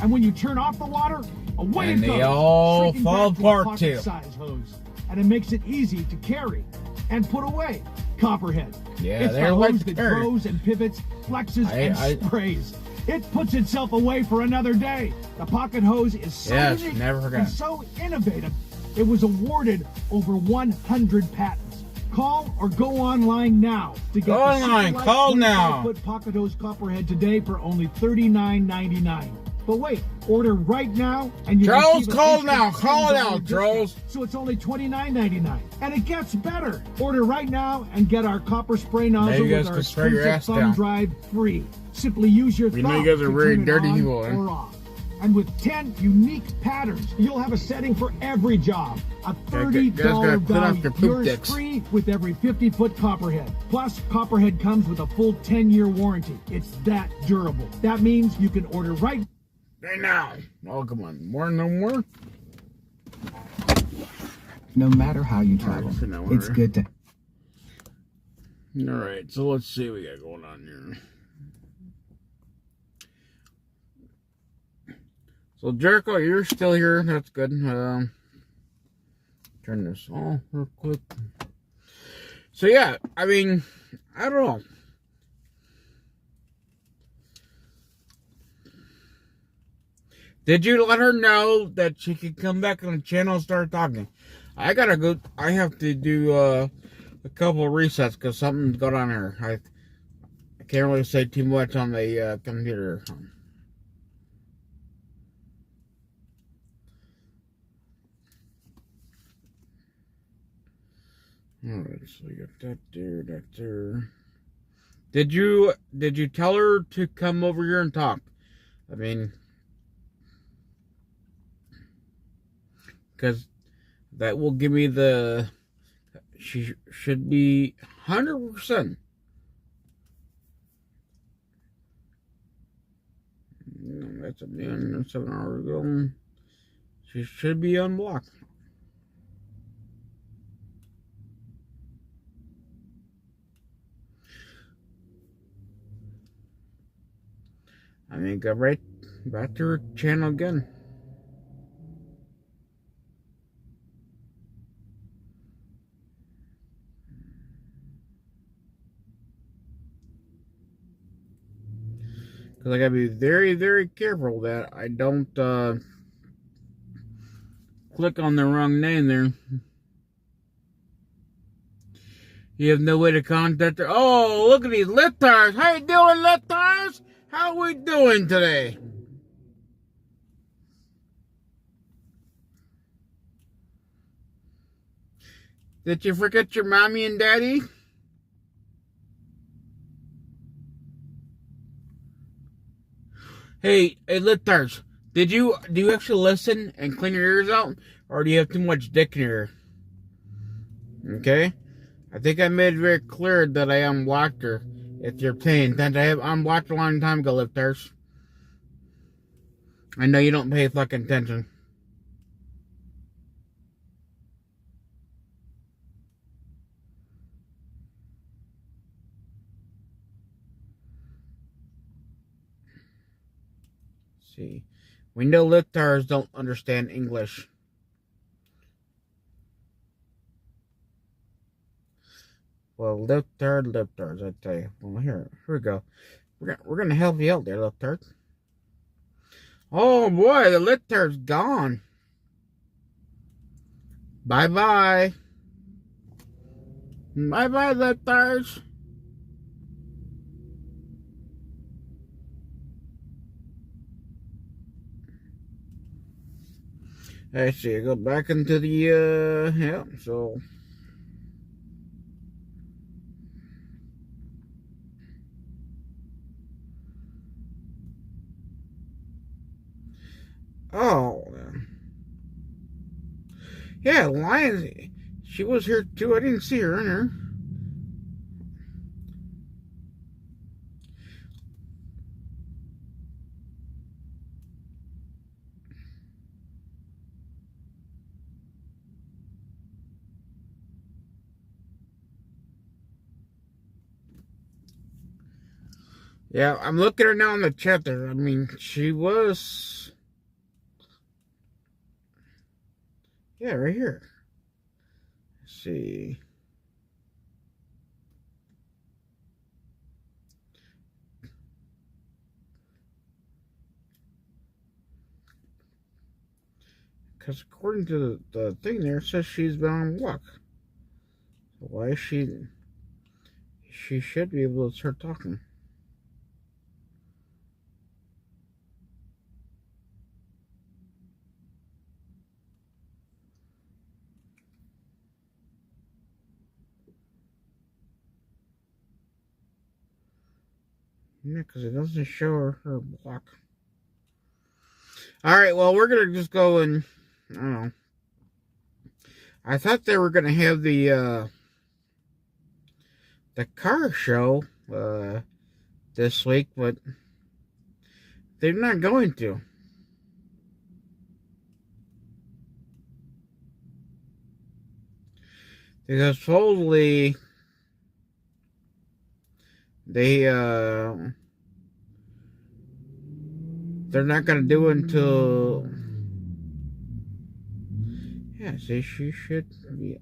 And when you turn off the water, away and it goes. they all shrinking fall back to a apart too. pocket-size hose. And it makes it easy to carry and put away. Copperhead. Yeah, it's they're the like hose that dirt. grows and pivots, flexes, and sprays. It puts itself away for another day. The pocket hose is so unique and so innovative, it was awarded over 100 patents. Call or go online now to get Go the online, Superlight call now. 25-foot pocket hose Copperhead today for only $39.99. But wait, order right now and you Trolls, receive call an now, instant call $10 now, discount. trolls. So it's only $29.99. And it gets better. Order right now and get our copper spray nozzle you guys with our can spray your exclusive ass thumb down. drive free. Simply use your We thumb know you guys are to very turn it dirty on people, eh? or off. And with 10 unique patterns, you'll have a setting for every job. A $30 guys gotta clean off value. your poop Yours dicks. free with every 50-foot Copperhead. Plus, Copperhead comes with a full 10-year warranty. It's that durable. That means you can order right now. Oh, come on. No more? No matter how you travel, it's good to... All right, so let's see what we got going on here. So, Jericho, you're still here. That's good. Turn this off real quick. So, yeah, I mean, I don't know. Did you let her know that she could come back on the channel and start talking? I gotta go. I have to do a couple of resets because something's going on here. I can't really say too much on the computer. Alright, so we got that there, that there. Did you tell her to come over here and talk? I mean, because that will give me the, she should be 100%. That's a man 7 hours ago. She should be unblocked. I mean, go right back to her channel again. Because I gotta be very, very careful that I don't click on the wrong name there. You have no way to contact her. Oh, look at these liftards. How you doing, liftards? How we doing today? Did you forget your mommy and daddy? Hey, liftards, do you actually listen and clean your ears out, or do you have too much dick in your ear? Okay, I think I made it very clear that I unblocked her. If you're paying attention, I have unblocked a long time ago, lifters. I know you don't pay fucking attention. See, We know libtards don't understand English. Well, libtards, I tell you. Well, here we go. We're gonna help you out there, libtard. Oh boy, the libtard's gone. Bye-bye. Bye-bye, libtards. I see. Go back into the, yeah, so. Oh. Yeah, Lions. She was here too. I didn't see her in her. Yeah, I'm looking at her now in the chat there. I mean, she was... Yeah, right here. Let's see. Because according to the thing there, it says she's been on block. So why is she... She should be able to start talking. Yeah, because it doesn't show her block. Alright, well, we're going to just go and... I don't know. I thought they were going to have the car show this week, but they're not going to. Because supposedly they're not going to do it until... Yeah, see, she should be...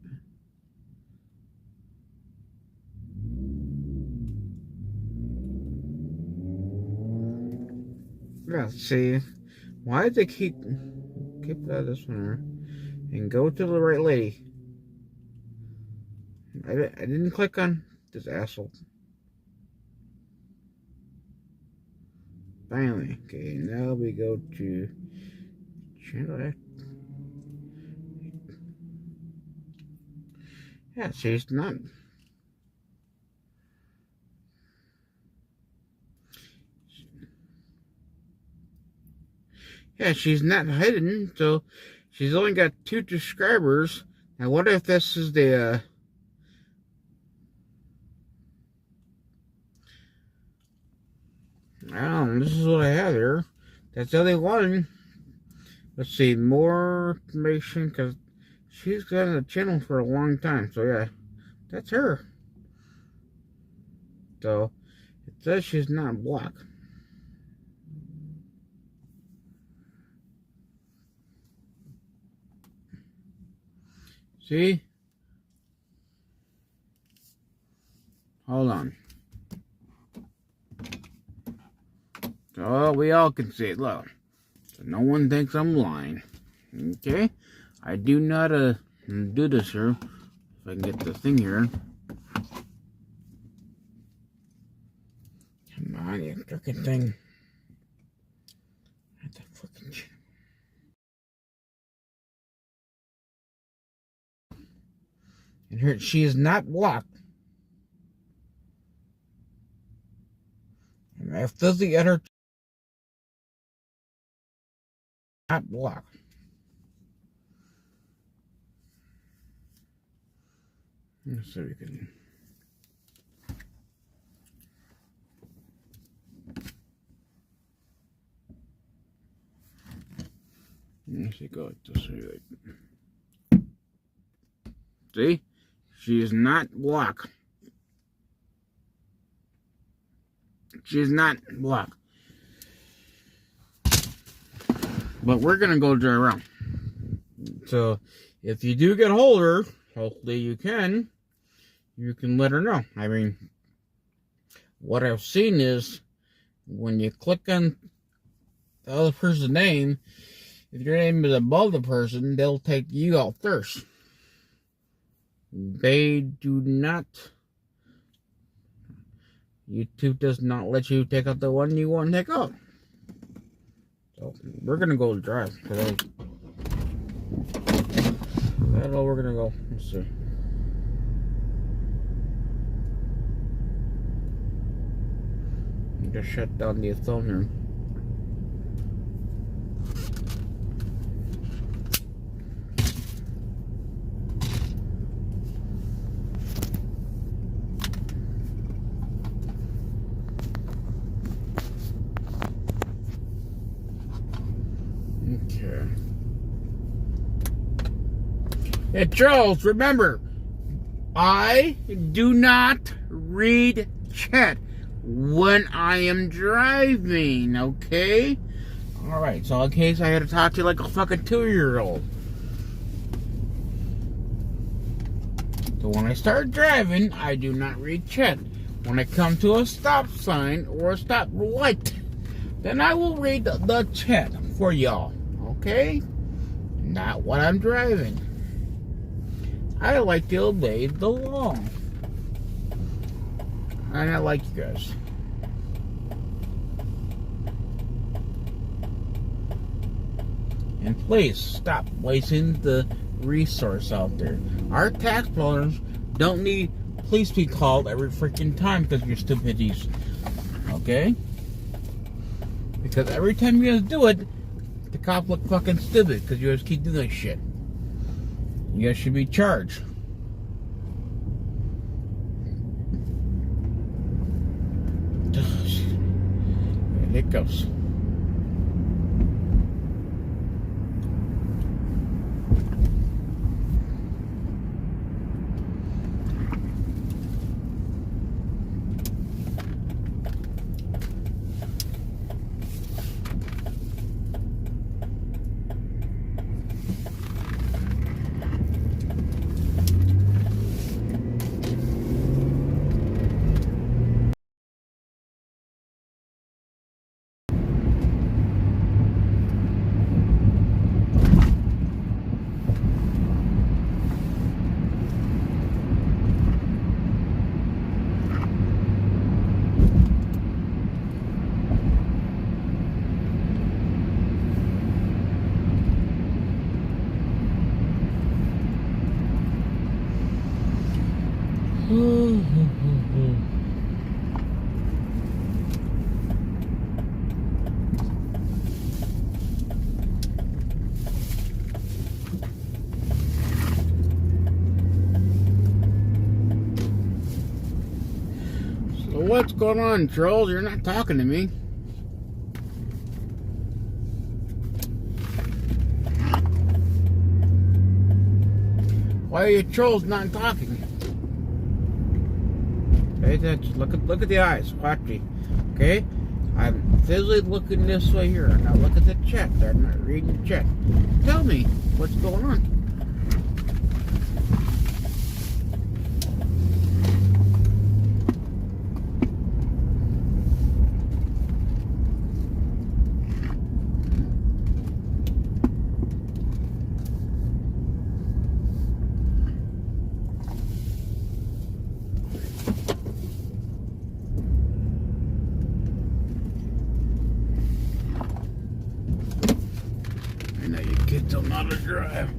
Yeah, see, why did they keep this one and go to the right lady? I didn't click on this asshole. Finally, okay, now we go to channel. Yeah, she's not. Yeah, she's not hidden, so she's only got 2 subscribers. Now, what if this is the, I don't know, this is what I have here. That's the only one. Let's see, more information, because she's been on the channel for a long time, so yeah, that's her. So, it says she's not blocked. See? Hold on. So we all can see it. Look. So no one thinks I'm lying. Okay? I do not do this here. If I can get the thing here. Come on, you frickin' thing. What the fucking shit? And here, she is not blocked. And I physically at her. Not blocked. Let's see if we can. Let's see, go this way. See? She is not blocked. She is not blocked. But we're going to go drive around. So, if you do get a hold of her, hopefully you can let her know. I mean, what I've seen is, when you click on the other person's name, if your name is above the person, they'll take you out first. They do not... YouTube does not let you take out the one you want to take out. So, we're going to go drive today. I don't know where we're going to go. Let's see. Just shut down the phone here. Okay. Hey, Charles, remember, I do not read chat when I am driving, okay? Alright, so in case I had to talk to you like a fucking 2-year-old. So when I start driving, I do not read chat. When I come to a stop sign or a stop light, then I will read the chat for y'all, okay? Not when I'm driving. I like to obey the law. And I like you guys. And please stop wasting the resource out there. Our taxpayers don't need police to be called every freaking time because of your stupidities. Okay? Because every time you guys do it, the cops look fucking stupid because you guys keep doing that shit. You guys should be charged. And it goes. So what's going on, trolls? You're not talking to me. Why are you trolls not talking? Pay attention. Look at the eyes. Watch me. Okay? I'm physically looking this way here. Now look at the chat. They're not reading the chat. Tell me what's going on. Don't know how to drive.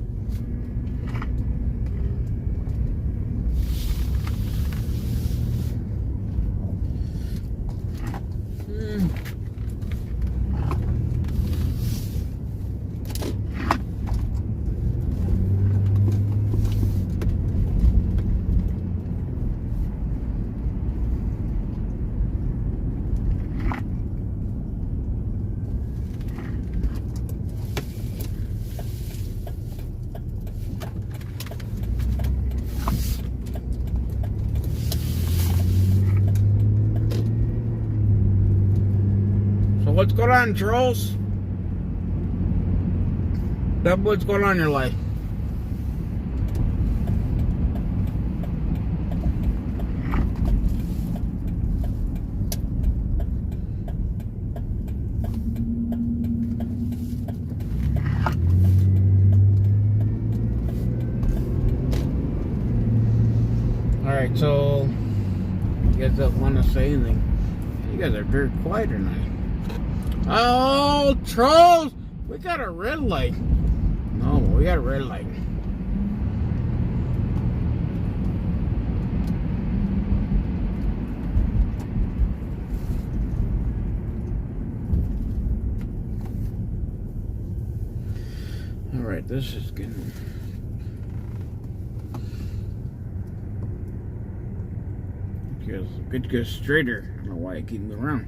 What's going on, trolls? Tell me what's going on in your life. Alright, so you guys don't want to say anything. You guys are very quiet tonight. Oh, trolls! We got a red light. No, we got a red light. Alright, this is getting... Good to go straighter. I don't know why I keep moving around.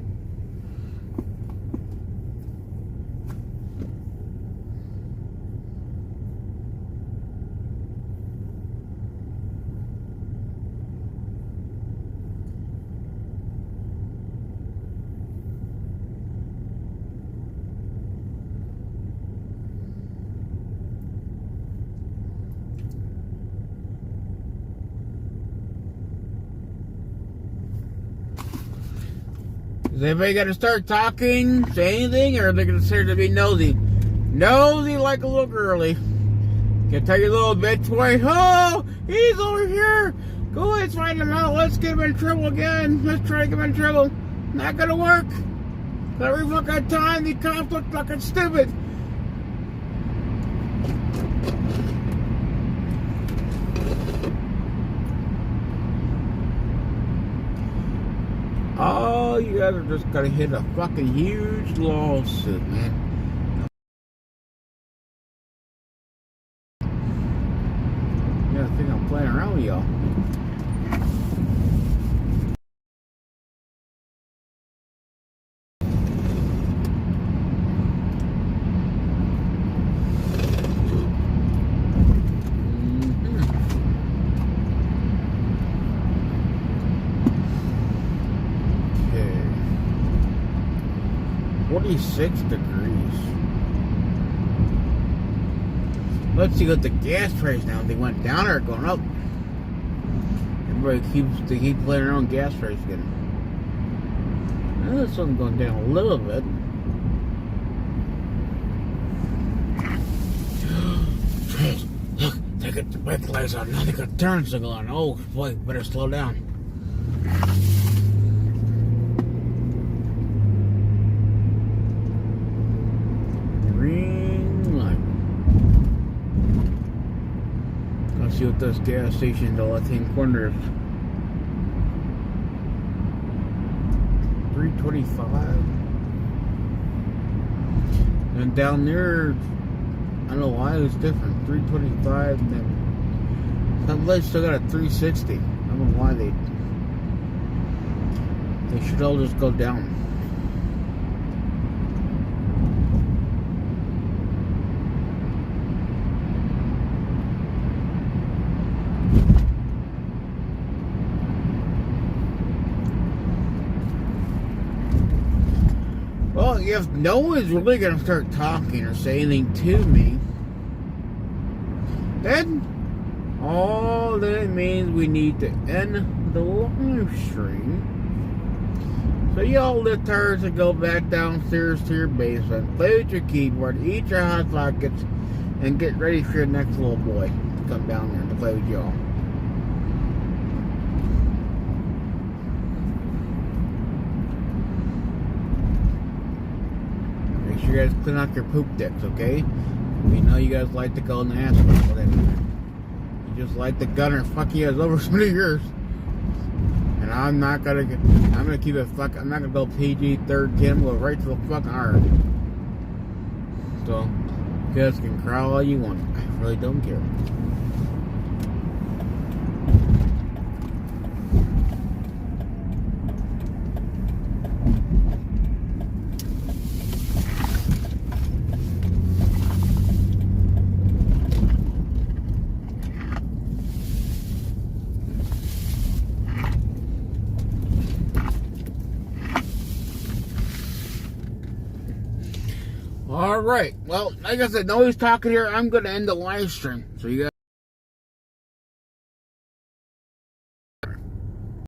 Is everybody gonna start talking, say anything, or are they gonna start to be nosy? Nosy like a little girly. Can tell you little bitch boy, oh, he's over here. Go, let's find him out. Let's get him in trouble again. Let's try to get him in trouble. Not gonna work. Every fucking time, the cops look fucking stupid. Oh, you guys are just gonna hit a fucking huge lawsuit, man. You gotta think I'm playing around with y'all. Okay. 46 degrees. Let's see what the gas price now. They went down or going up. Everybody keeps playing around gas price again. This one's going down a little bit. Look, they got the brake lights on. Now they got turn signal on. Oh boy, better slow down. Green light. Let's see what this gas station, the left-hand corner is. 325. And down there, I don't know why it was different. 325, and then some lights still got a 360. I don't know why they should all just go down. Well, if no one's really going to start talking or say anything to me, then all that means we need to end the live stream. So y'all lifters and go back downstairs to your basement, play with your keyboard, eat your hot pockets, and get ready for your next little boy to come down there to play with y'all. Make sure you guys clean out your poop decks, okay? We know you guys like to go in the asphalt, and you just like the gunner fuck you guys over so many years. And I'm not gonna keep it fuck. I'm not gonna go PG 13. We'll go right to the fucking R. So you guys can cry all you want. I really don't care. All right. Well, like I said, nobody's talking here. I'm going to end the live stream. So you guys.